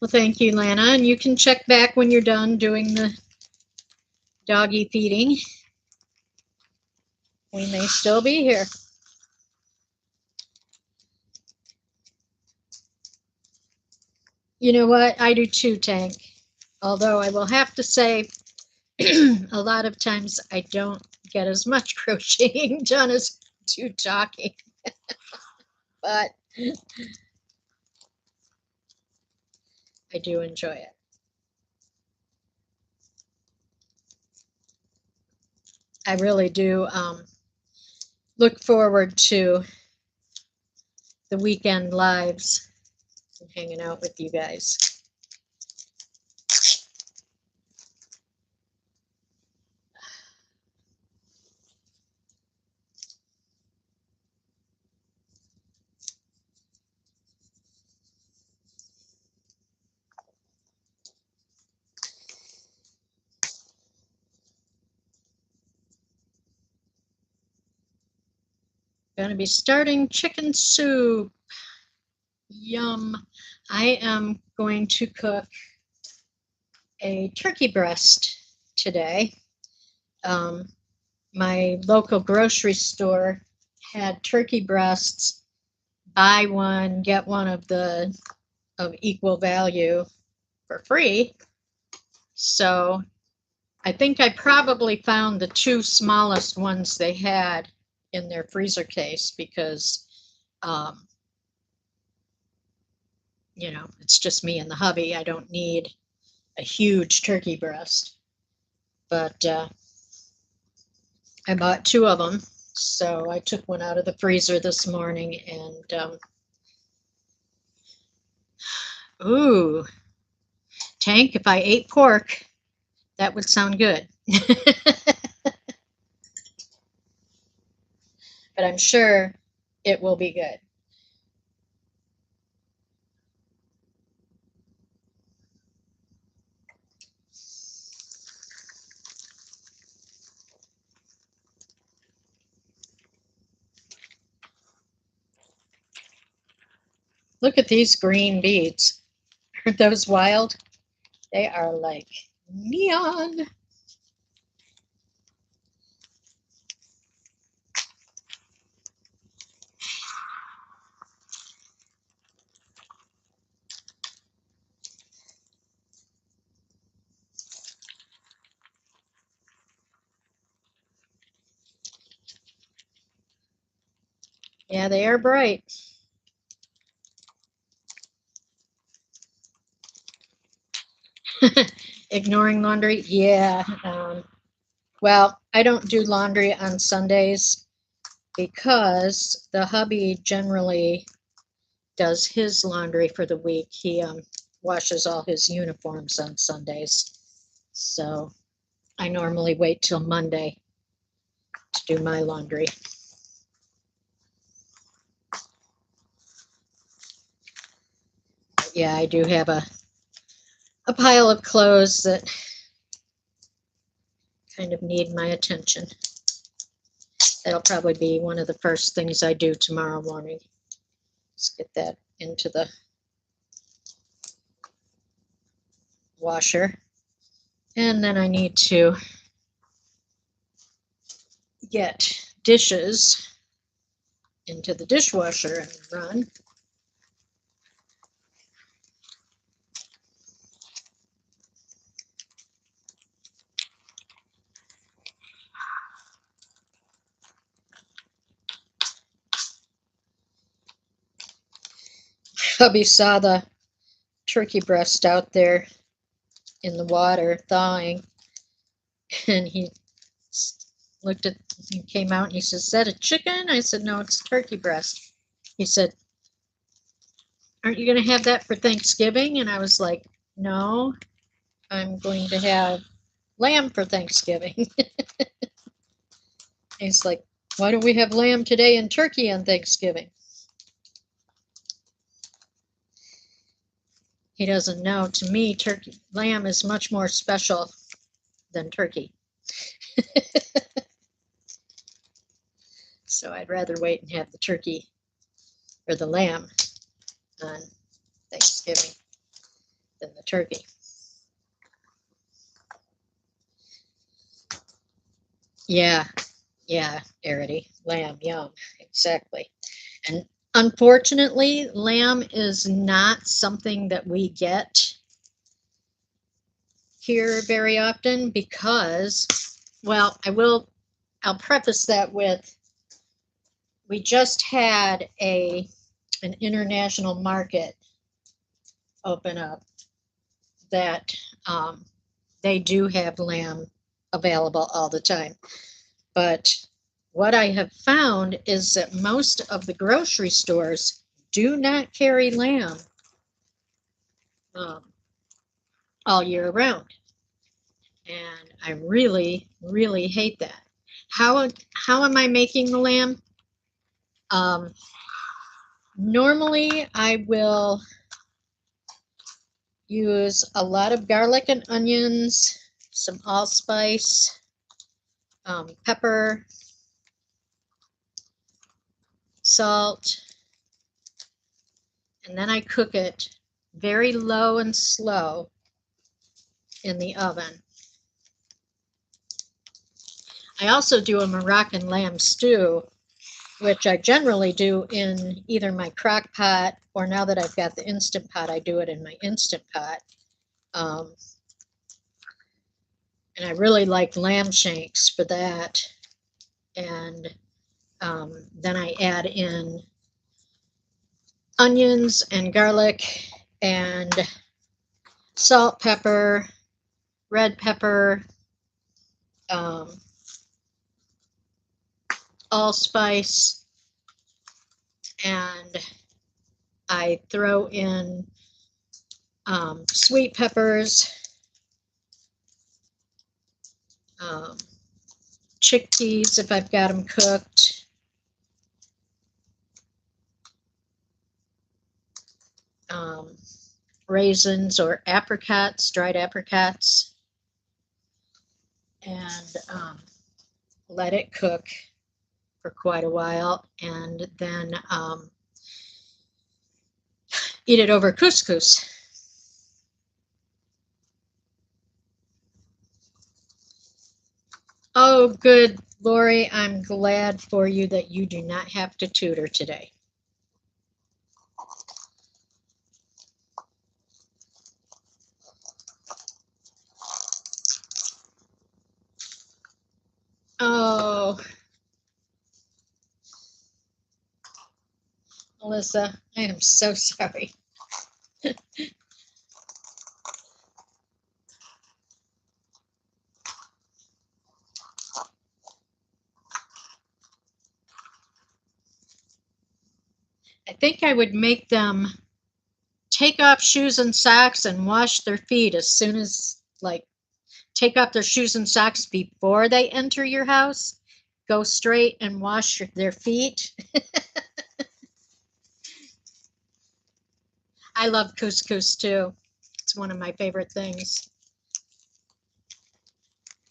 Well, thank you, Lana. And you can check back when you're done doing the doggy feeding. We may still be here. You know what? I do too, Tank. Although I will have to say, a lot of times I don't get as much crocheting done as do talking. But I do enjoy it. I really do look forward to the weekend lives and hanging out with you guys. Going to be starting chicken soup. Yum. I am going to cook a turkey breast today. My local grocery store had turkey breasts buy one, get one of equal value for free. So I think I probably found the two smallest ones they had in their freezer case because, you know, it's just me and the hubby. I don't need a huge turkey breast. But I bought two of them. So I took one out of the freezer this morning and, ooh, Tank, if I ate pork, that would sound good. But I'm sure it will be good. Look at these green beads. Aren't those wild? They are like neon. Yeah, they are bright. Ignoring laundry? Yeah. Well, I don't do laundry on Sundays because the hubby generally does his laundry for the week. He washes all his uniforms on Sundays. So I normally wait till Monday to do my laundry. But yeah, I do have a pile of clothes that kind of need my attention. That'll probably be one of the first things I do tomorrow morning. Let's get that into the washer. And then I need to get dishes into the dishwasher and run. Hubby saw the turkey breast out there in the water thawing, and he looked at, he came out and he says, "Is that a chicken?" I said, "No, it's turkey breast." He said, "Aren't you going to have that for Thanksgiving?" And I was like, "No, I'm going to have lamb for Thanksgiving." He's like, "Why don't we have lamb today and turkey on Thanksgiving?" He doesn't know. To me, lamb is much more special than turkey. So I'd rather wait and have the turkey or the lamb on Thanksgiving than the turkey. Yeah, Arity, lamb, yum, exactly. And unfortunately, lamb is not something that we get here very often because, well, I'll preface that with, we just had an international market open up that they do have lamb available all the time. But what I have found is that most of the grocery stores do not carry lamb all year round. And I really, really hate that. How am I making the lamb? Normally I will use a lot of garlic and onions, some allspice, pepper, salt, and then I cook it very low and slow in the oven. I also do a Moroccan lamb stew which I generally do in either my crock pot, or now that I've got the Instant Pot, I do it in my Instant Pot. And I really like lamb shanks for that. And then I add in onions and garlic and salt, pepper, red pepper, allspice, and I throw in sweet peppers, chickpeas if I've got them cooked, raisins or apricots, dried apricots, and let it cook for quite a while, and then eat it over couscous. Oh, good, Lori. I'm glad for you that you do not have to tutor today. Oh, Melissa, I am so sorry. I think I would make them take off shoes and socks and wash their feet as soon as, like, take off their shoes and socks before they enter your house. Go straight and wash their feet. I love couscous too. It's one of my favorite things.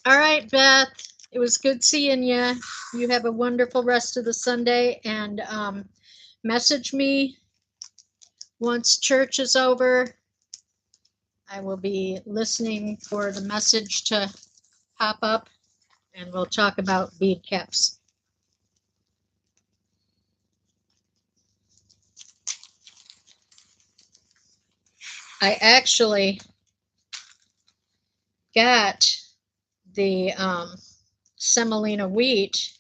All right, Beth. It was good seeing you. You have a wonderful rest of the Sunday, and message me once church is over. I will be listening for the message to pop up, and we'll talk about bead caps. I actually got the semolina wheat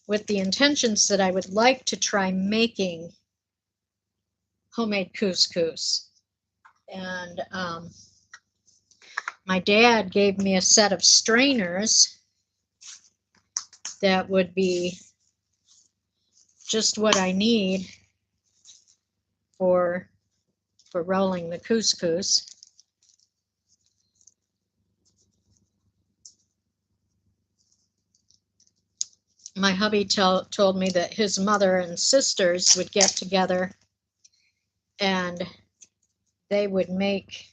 with the intentions that I would like to try making homemade couscous. And my dad gave me a set of strainers that would be just what I need for rolling the couscous. My hubby told me that his mother and sisters would get together and they would make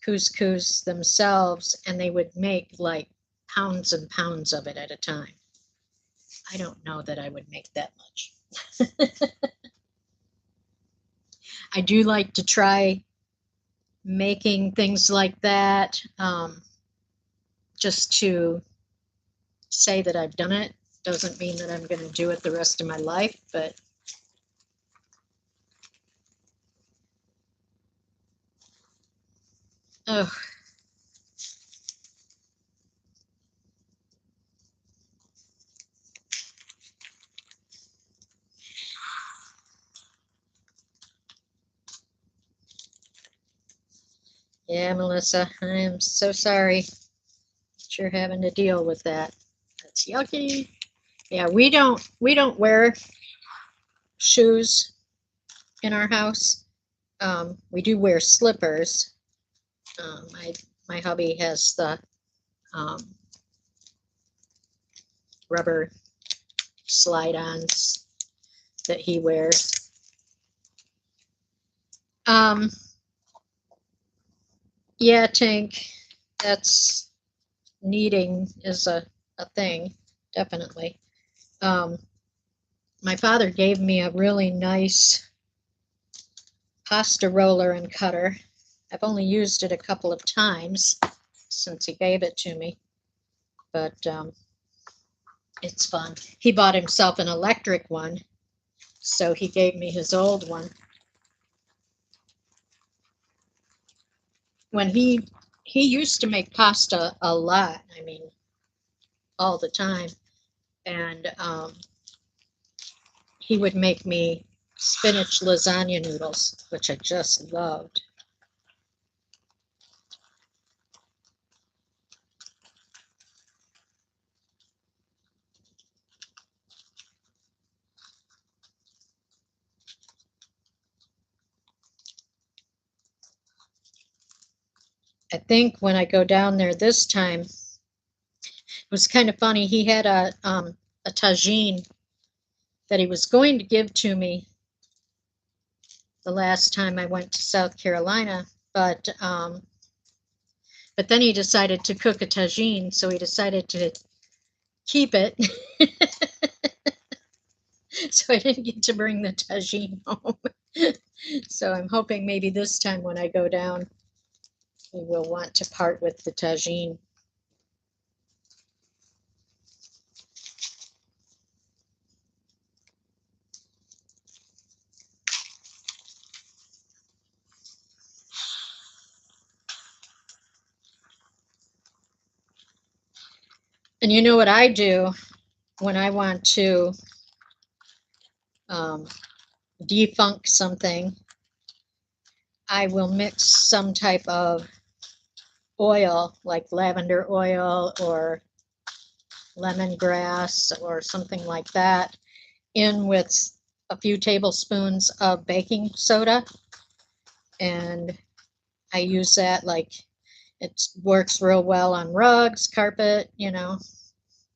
couscous themselves, and they would make like pounds and pounds of it at a time. I don't know that I would make that much. I do like to try making things like that, just to say that I've done it. Doesn't mean that I'm going to do it the rest of my life, but oh. Yeah, Melissa, I am so sorry that you're having to deal with that. That's yucky. Yeah, we don't wear shoes in our house. We do wear slippers. My hubby has the rubber slide-ons that he wears. Yeah, Tink, that's kneading is a thing, definitely. My father gave me a really nice pasta roller and cutter. I've only used it a couple of times since he gave it to me, but It's fun. He bought himself an electric one, so he gave me his old one. When he used to make pasta a lot, I mean, all the time, and he would make me spinach lasagna noodles, which I just loved. I think when I go down there this time, it was kind of funny. He had a tagine that he was going to give to me the last time I went to South Carolina, but then he decided to cook a tagine, so he decided to keep it. So I didn't get to bring the tagine home. So I'm hoping maybe this time when I go down, he will want to part with the tagine. And you know what I do when I want to defunk something? I will mix some type of oil, like lavender oil or lemongrass or something like that, in with a few tablespoons of baking soda. And I use that, like, it works real well on rugs, carpet, you know,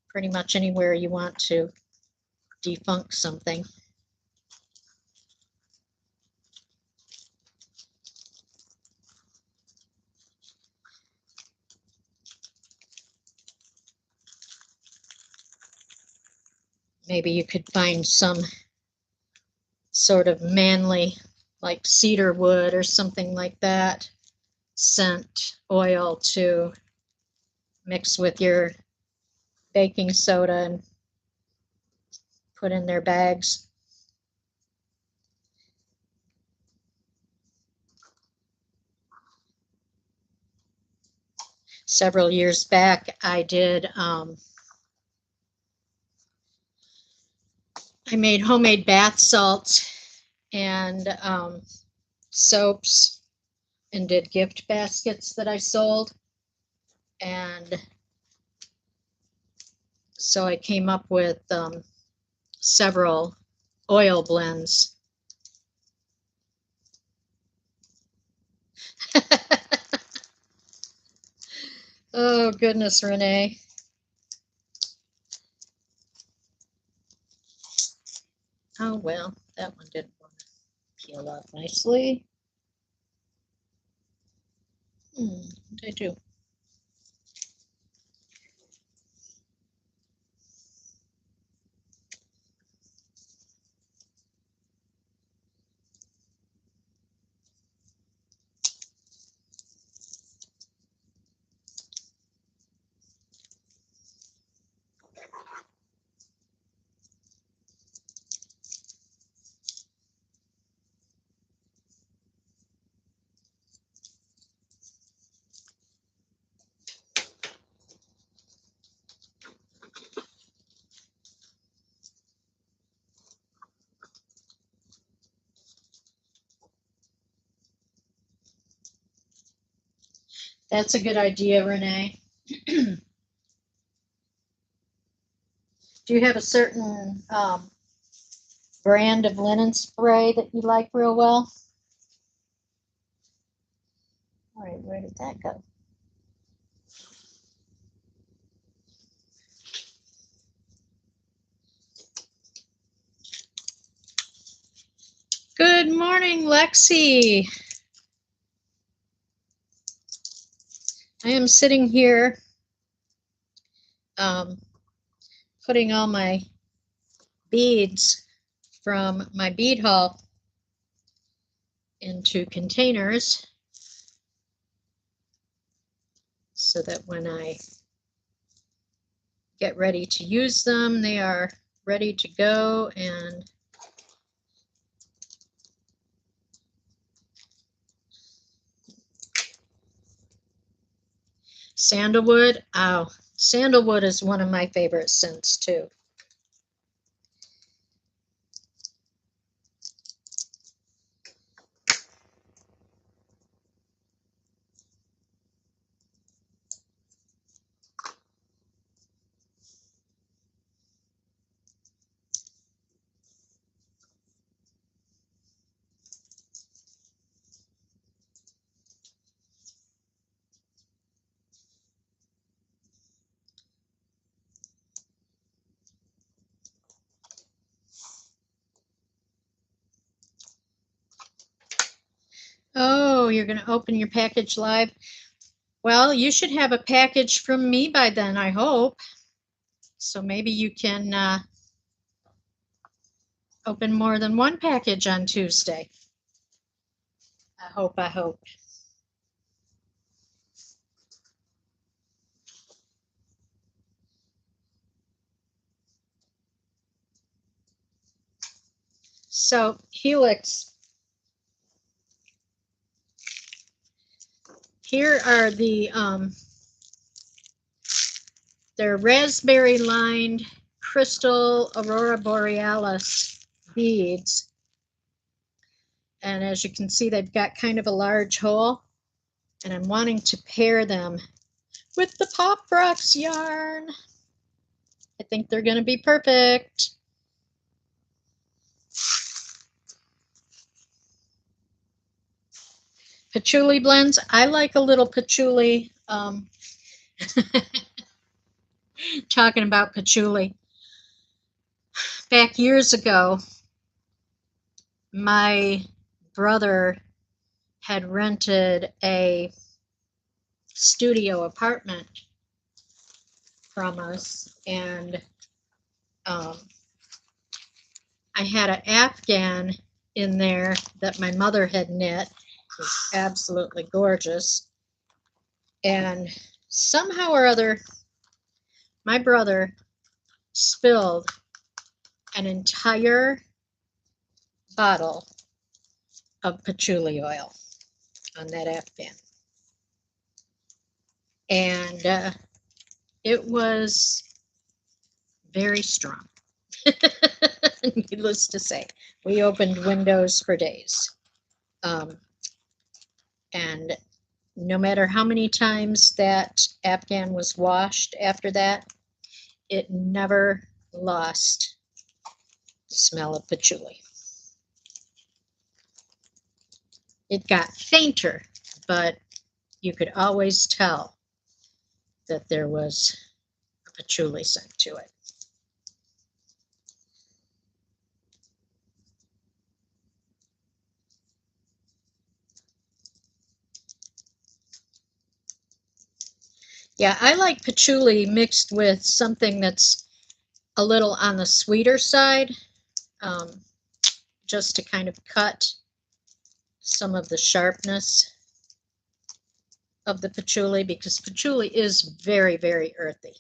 pretty much anywhere you want to defunk something. Maybe you could find some sort of manly, like cedar wood or something like that, scent oil to mix with your baking soda and put in their bags. Several years back, I did, I made homemade bath salts and soaps and did gift baskets that I sold. And so I came up with several oil blends. Oh, goodness, Renee. Oh, well, that one didn't want to peel off nicely. What did I do? That's a good idea, Renee. Do you have a certain brand of linen spray that you like real well? All right, where did that go? Good morning, Lexi. I am sitting here putting all my beads from my bead haul into containers so that when I get ready to use them. They are ready to go, and sandalwood. Oh, sandalwood is one of my favorite scents too. Oh, you're going to open your package live? Well, you should have a package from me by then, I hope. So maybe you can open more than one package on Tuesday. I hope, I hope. So, Helix, here are they're raspberry lined crystal aurora borealis beads. And as you can see, they've got kind of a large hole. And I'm wanting to pair them with the Pop Rocks yarn. I think they're going to be perfect. Patchouli blends. I like a little patchouli. Talking about patchouli. Back years ago, my brother had rented a studio apartment from us, and I had an Afghan in there that my mother had knit. It was absolutely gorgeous. And somehow or other, my brother spilled an entire bottle of patchouli oil on that Afghan. And it was very strong. Needless to say, we opened windows for days. And no matter how many times that Afghan was washed after that, it never lost the smell of patchouli. It got fainter, but you could always tell that there was a patchouli scent to it. Yeah, I like patchouli mixed with something that's a little on the sweeter side, just to kind of cut some of the sharpness of the patchouli, because patchouli is very, very earthy.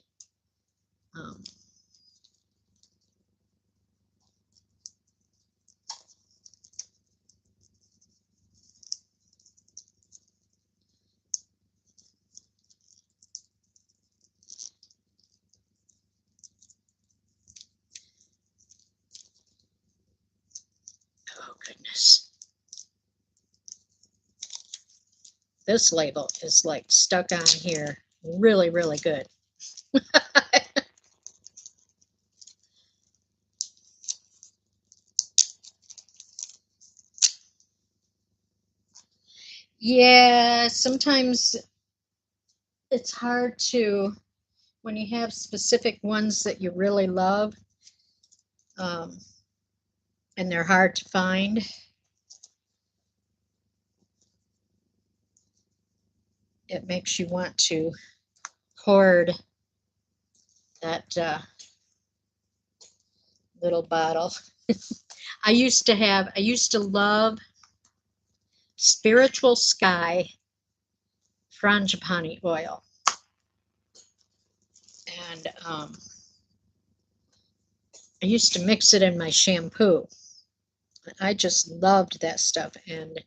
Oh, goodness. This label is like stuck on here really, really good. Yeah, sometimes it's hard to, when you have specific ones that you really love, and they're hard to find. It makes you want to hoard that little bottle. I used to love Spiritual Sky frangipani oil. And I used to mix it in my shampoo. I just loved that stuff. And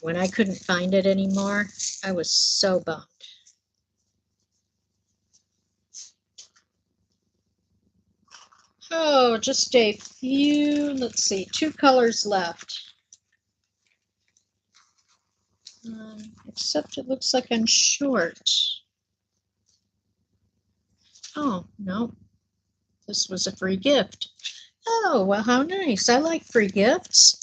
when I couldn't find it anymore, I was so bummed. Oh, just a few, let's see, 2 colors left. Except it looks like I'm short. Oh, no, this was a free gift. Oh, well, how nice. I like free gifts.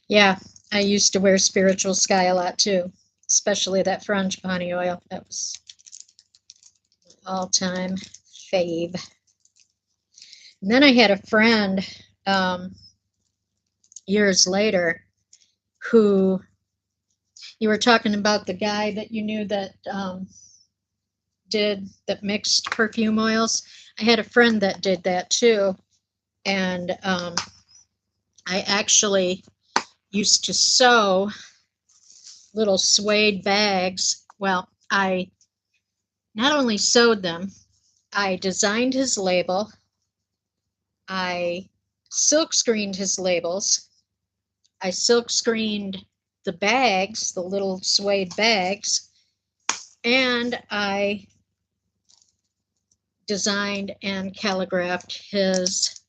Yeah, I used to wear Spiritual Sky a lot too, especially that frangipani oil. That was all-time fave. And then I had a friend years later who, you were talking about the guy that you knew that that mixed perfume oils. I had a friend that did that too, and I actually used to sew little suede bags. Well, I not only sewed them, I designed his label, I silk screened his labels, I silk screened the bags, the little suede bags, and I designed and calligraphed his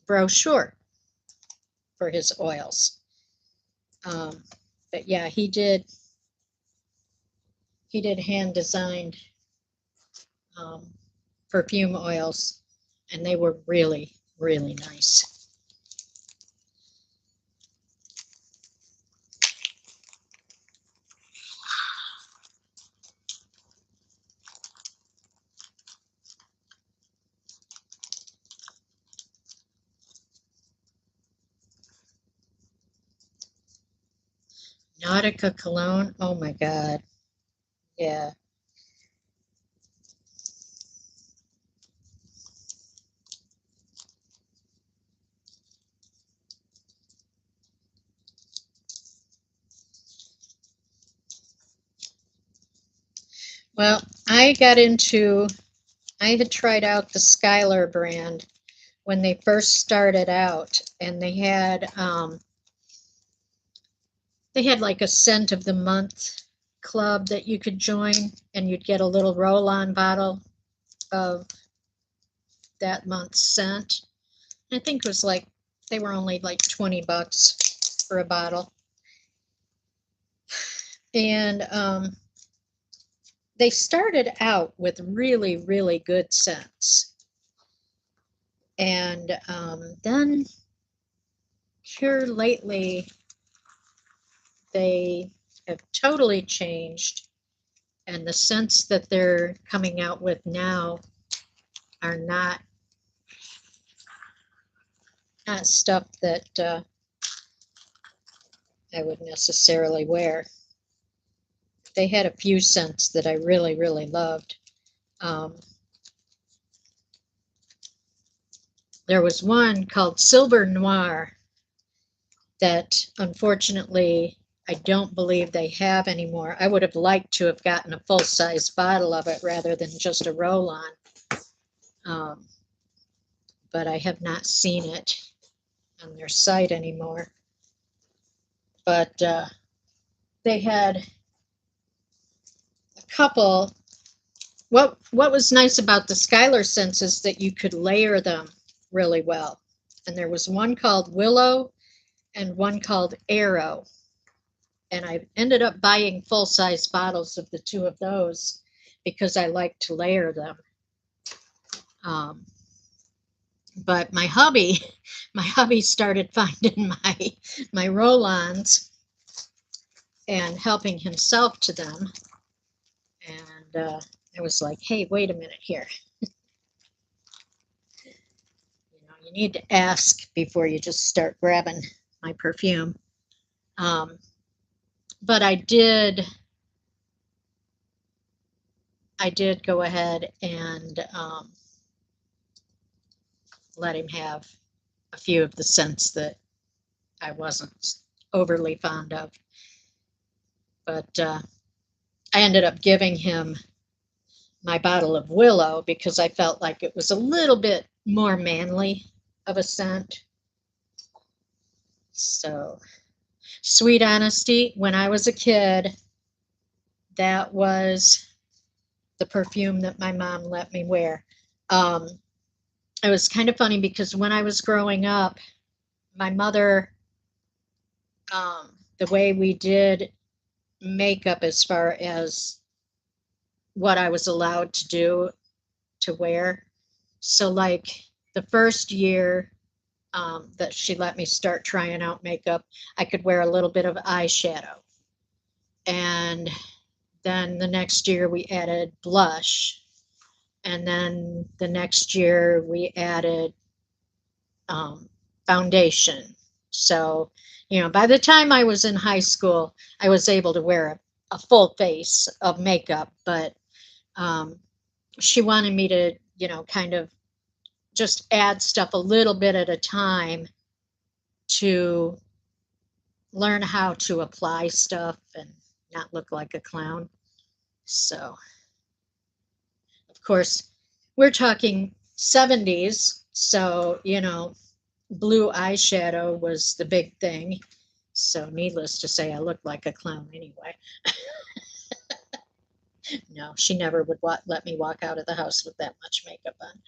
brochure for his oils. But yeah, he did hand designed perfume oils, and they were really, really nice. Nautica cologne, oh my God, yeah. Well, I had tried out the Skylar brand when they first started out, and they had like a scent of the month club that you could join, and you'd get a little roll-on bottle of that month's scent. I think it was like, they were only like $20 for a bottle. And they started out with really, really good scents. And then here lately, they have totally changed. And the scents that they're coming out with now are not stuff that I would necessarily wear. They had a few scents that I really, really loved. There was one called Silver Noir that unfortunately I don't believe they have anymore. I would have liked to have gotten a full-size bottle of it rather than just a roll-on. But I have not seen it on their site anymore. But they had a couple. What was nice about the Skylar scents is that you could layer them really well. And there was one called Willow and one called Arrow. And I ended up buying full-size bottles of the two of those because I like to layer them. But my hubby started finding my roll-ons and helping himself to them. And I was like, hey, wait a minute here. You need to ask before you just start grabbing my perfume. But I did I did go ahead and let him have a few of the scents that I wasn't overly fond of. But I ended up giving him my bottle of Willow because I felt like it was a little bit more manly of a scent. So, sweet honesty, when I was a kid, that was the perfume that my mom let me wear. It was kind of funny because when I was growing up, my mother, the way we did makeup as far as what I was allowed to do to wear. So, like the first year that she let me start trying out makeup, I could wear a little bit of eyeshadow. And then the next year we added blush. And then the next year we added foundation. So, by the time I was in high school, I was able to wear a full face of makeup, but she wanted me to, kind of just add stuff a little bit at a time to learn how to apply stuff and not look like a clown. So, of course, we're talking 70s. So, blue eyeshadow was the big thing. So, needless to say, I looked like a clown anyway. No, she never would let me walk out of the house with that much makeup on.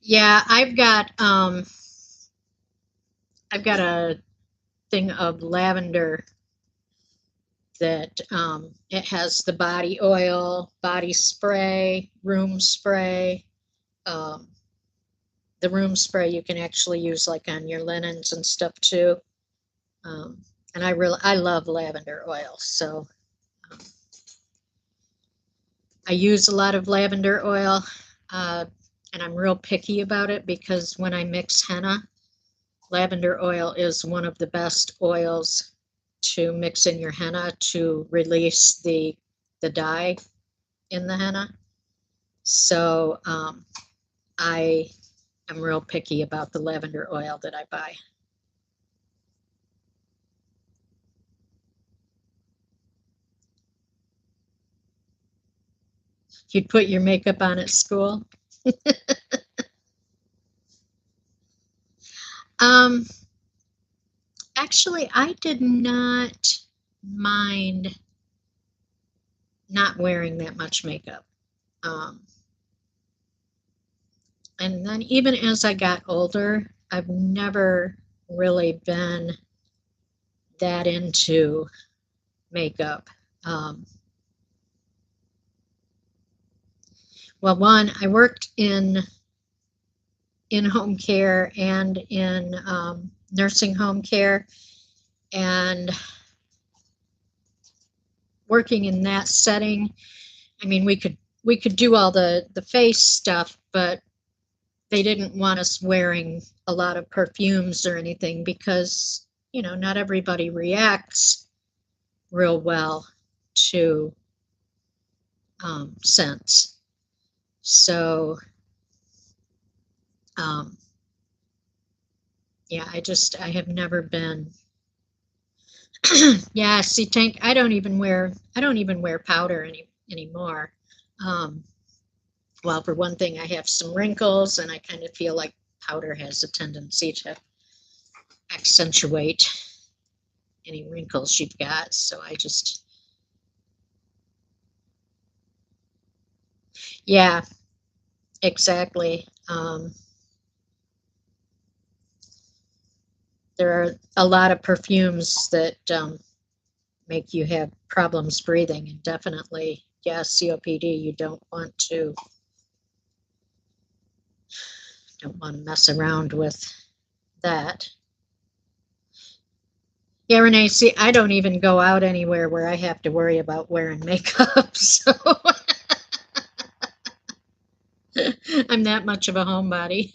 Yeah, I've got a thing of lavender that it has the body oil, body spray, room spray. Um, the room spray you can actually use like on your linens and stuff too. And I love lavender oil, so um, I use a lot of lavender oil, and I'm real picky about it because when I mix henna, lavender oil is one of the best oils to mix in your henna to release the dye in the henna. So I am real picky about the lavender oil that I buy. You'd put your makeup on at school? Um, Actually, I did not mind not wearing that much makeup. And then even as I got older, I've never really been that into makeup. Well, one, I worked in home care and in nursing home care, and working in that setting, I mean, we could do all the face stuff, but they didn't want us wearing a lot of perfumes or anything because, not everybody reacts real well to scents. So, yeah, I have never been. Yeah, see, Tank, I don't even wear powder anymore. Well, for one thing, I have some wrinkles, and I kind of feel like powder has a tendency to accentuate any wrinkles you've got. So I just, yeah, exactly. There are a lot of perfumes that make you have problems breathing, and definitely, yeah, COPD. You don't want to mess around with that. Yeah, Renee, see, I don't even go out anywhere where I have to worry about wearing makeup, so I'm that much of a homebody.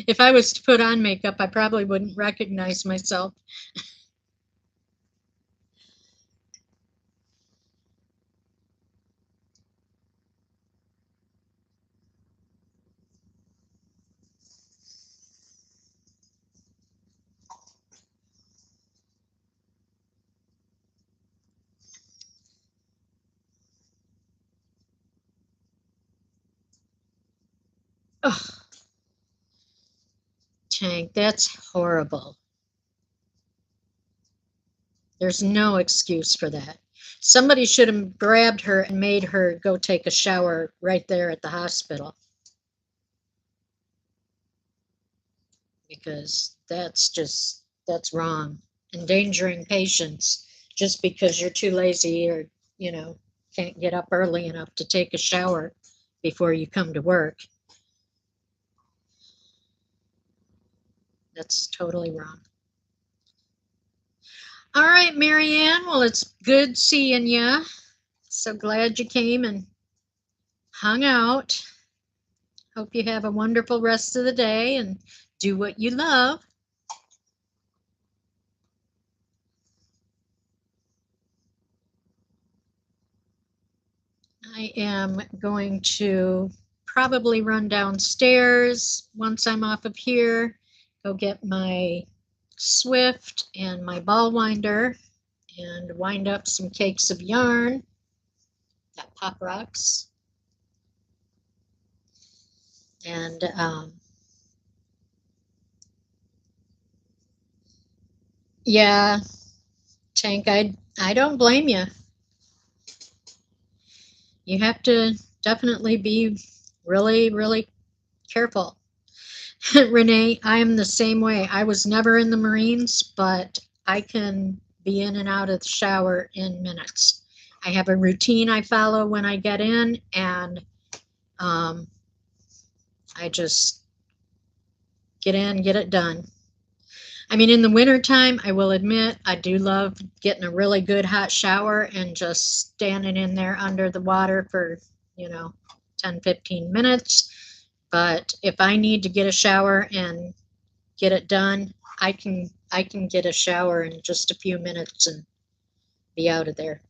If I was to put on makeup, I probably wouldn't recognize myself. Oh, Tank, that's horrible. There's no excuse for that. Somebody should have grabbed her and made her go take a shower right there at the hospital, because that's wrong. Endangering patients just because you're too lazy or, you know, can't get up early enough to take a shower before you come to work. That's totally wrong. All right, Marianne. Well, it's good seeing you. So glad you came and hung out. Hope you have a wonderful rest of the day and do what you love. I am going to probably run downstairs once I'm off of here, go get my Swift and my ball winder and wind up some cakes of yarn. Got Pop Rocks. And yeah, Tank, I don't blame you. You have to definitely be really, really careful. Renee, I am the same way. I was never in the Marines, but I can be in and out of the shower in minutes. I have a routine I follow when I get in, and um, I just get in, get it done. I mean, in the wintertime, I will admit, I do love getting a really good hot shower and just standing in there under the water for, 10, 15 minutes. But if I need to get a shower and get it done, I can get a shower in just a few minutes and be out of there.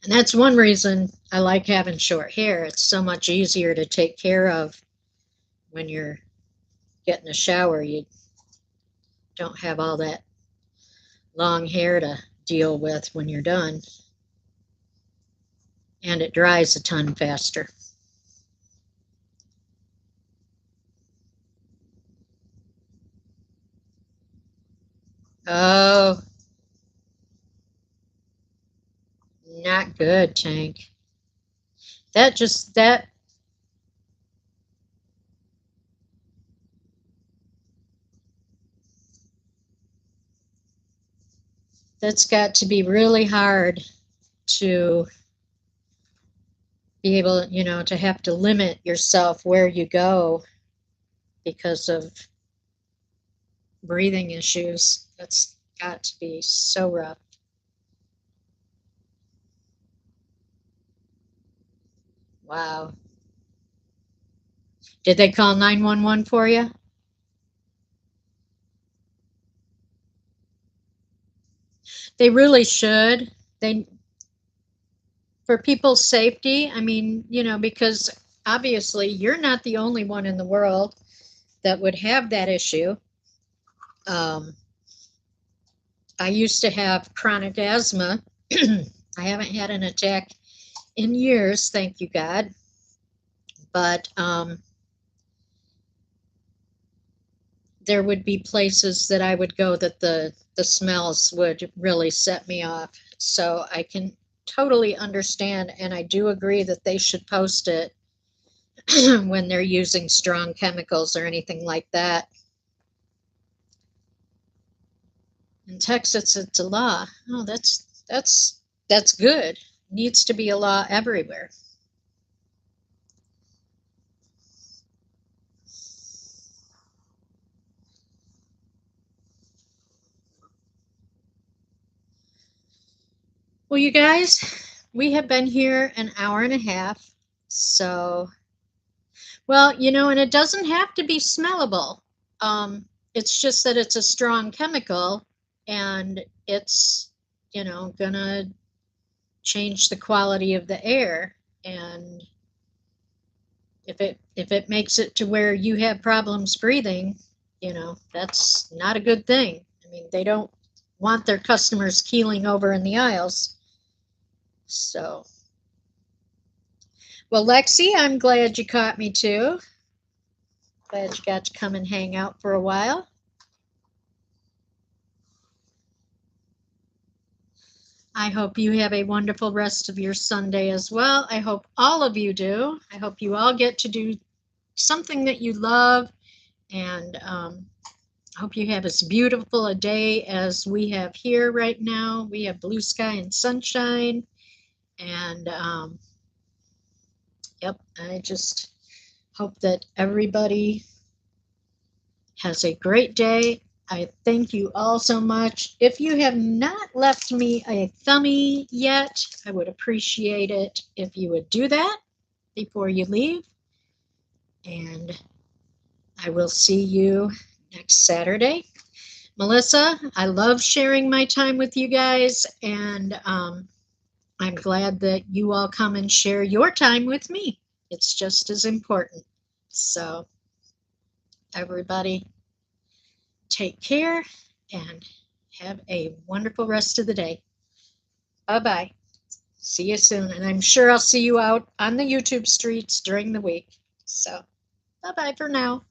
And that's one reason I like having short hair. It's so much easier to take care of when you're getting a shower. You don't have all that long hair to deal with when you're done. And it dries a ton faster. Oh, not good, Tank. That's got to be really hard to be able, to have to limit yourself where you go because of breathing issues. That's got to be so rough. Wow. Did they call 911 for you? They really should. They For people's safety. I mean, because obviously you're not the only one in the world that would have that issue. Um, I used to have chronic asthma. I haven't had an attack in years, thank you God. But there would be places that I would go that the smells would really set me off. So I can totally understand, and I do agree that they should post it when they're using strong chemicals or anything like that. In Texas, it's a law. Oh, that's good. Needs to be a law everywhere. Well, you guys, we have been here an hour and a half, so Well, you know, and it doesn't have to be smellable. It's just that it's a strong chemical and it's, you know, gonna change the quality of the air. And if it makes it to where you have problems breathing, you know, that's not a good thing. I mean, they don't want their customers keeling over in the aisles. So, well, Lexi, I'm glad you caught me too. Glad you got to come and hang out for a while. I hope you have a wonderful rest of your Sunday as well. I hope all of you do. I hope you all get to do something that you love, and I hope you have as beautiful a day as we have here right now. We have blue sky and sunshine, and yep, I just hope that everybody has a great day. I thank you all so much. If you have not left me a thumbie yet, I would appreciate it if you would do that before you leave. And I will see you next Saturday. Melissa, I love sharing my time with you guys, and I'm glad that you all come and share your time with me. It's just as important. So, everybody, take care and have a wonderful rest of the day. Bye-bye. See you soon. And I'm sure I'll see you out on the YouTube streets during the week. So, bye-bye for now.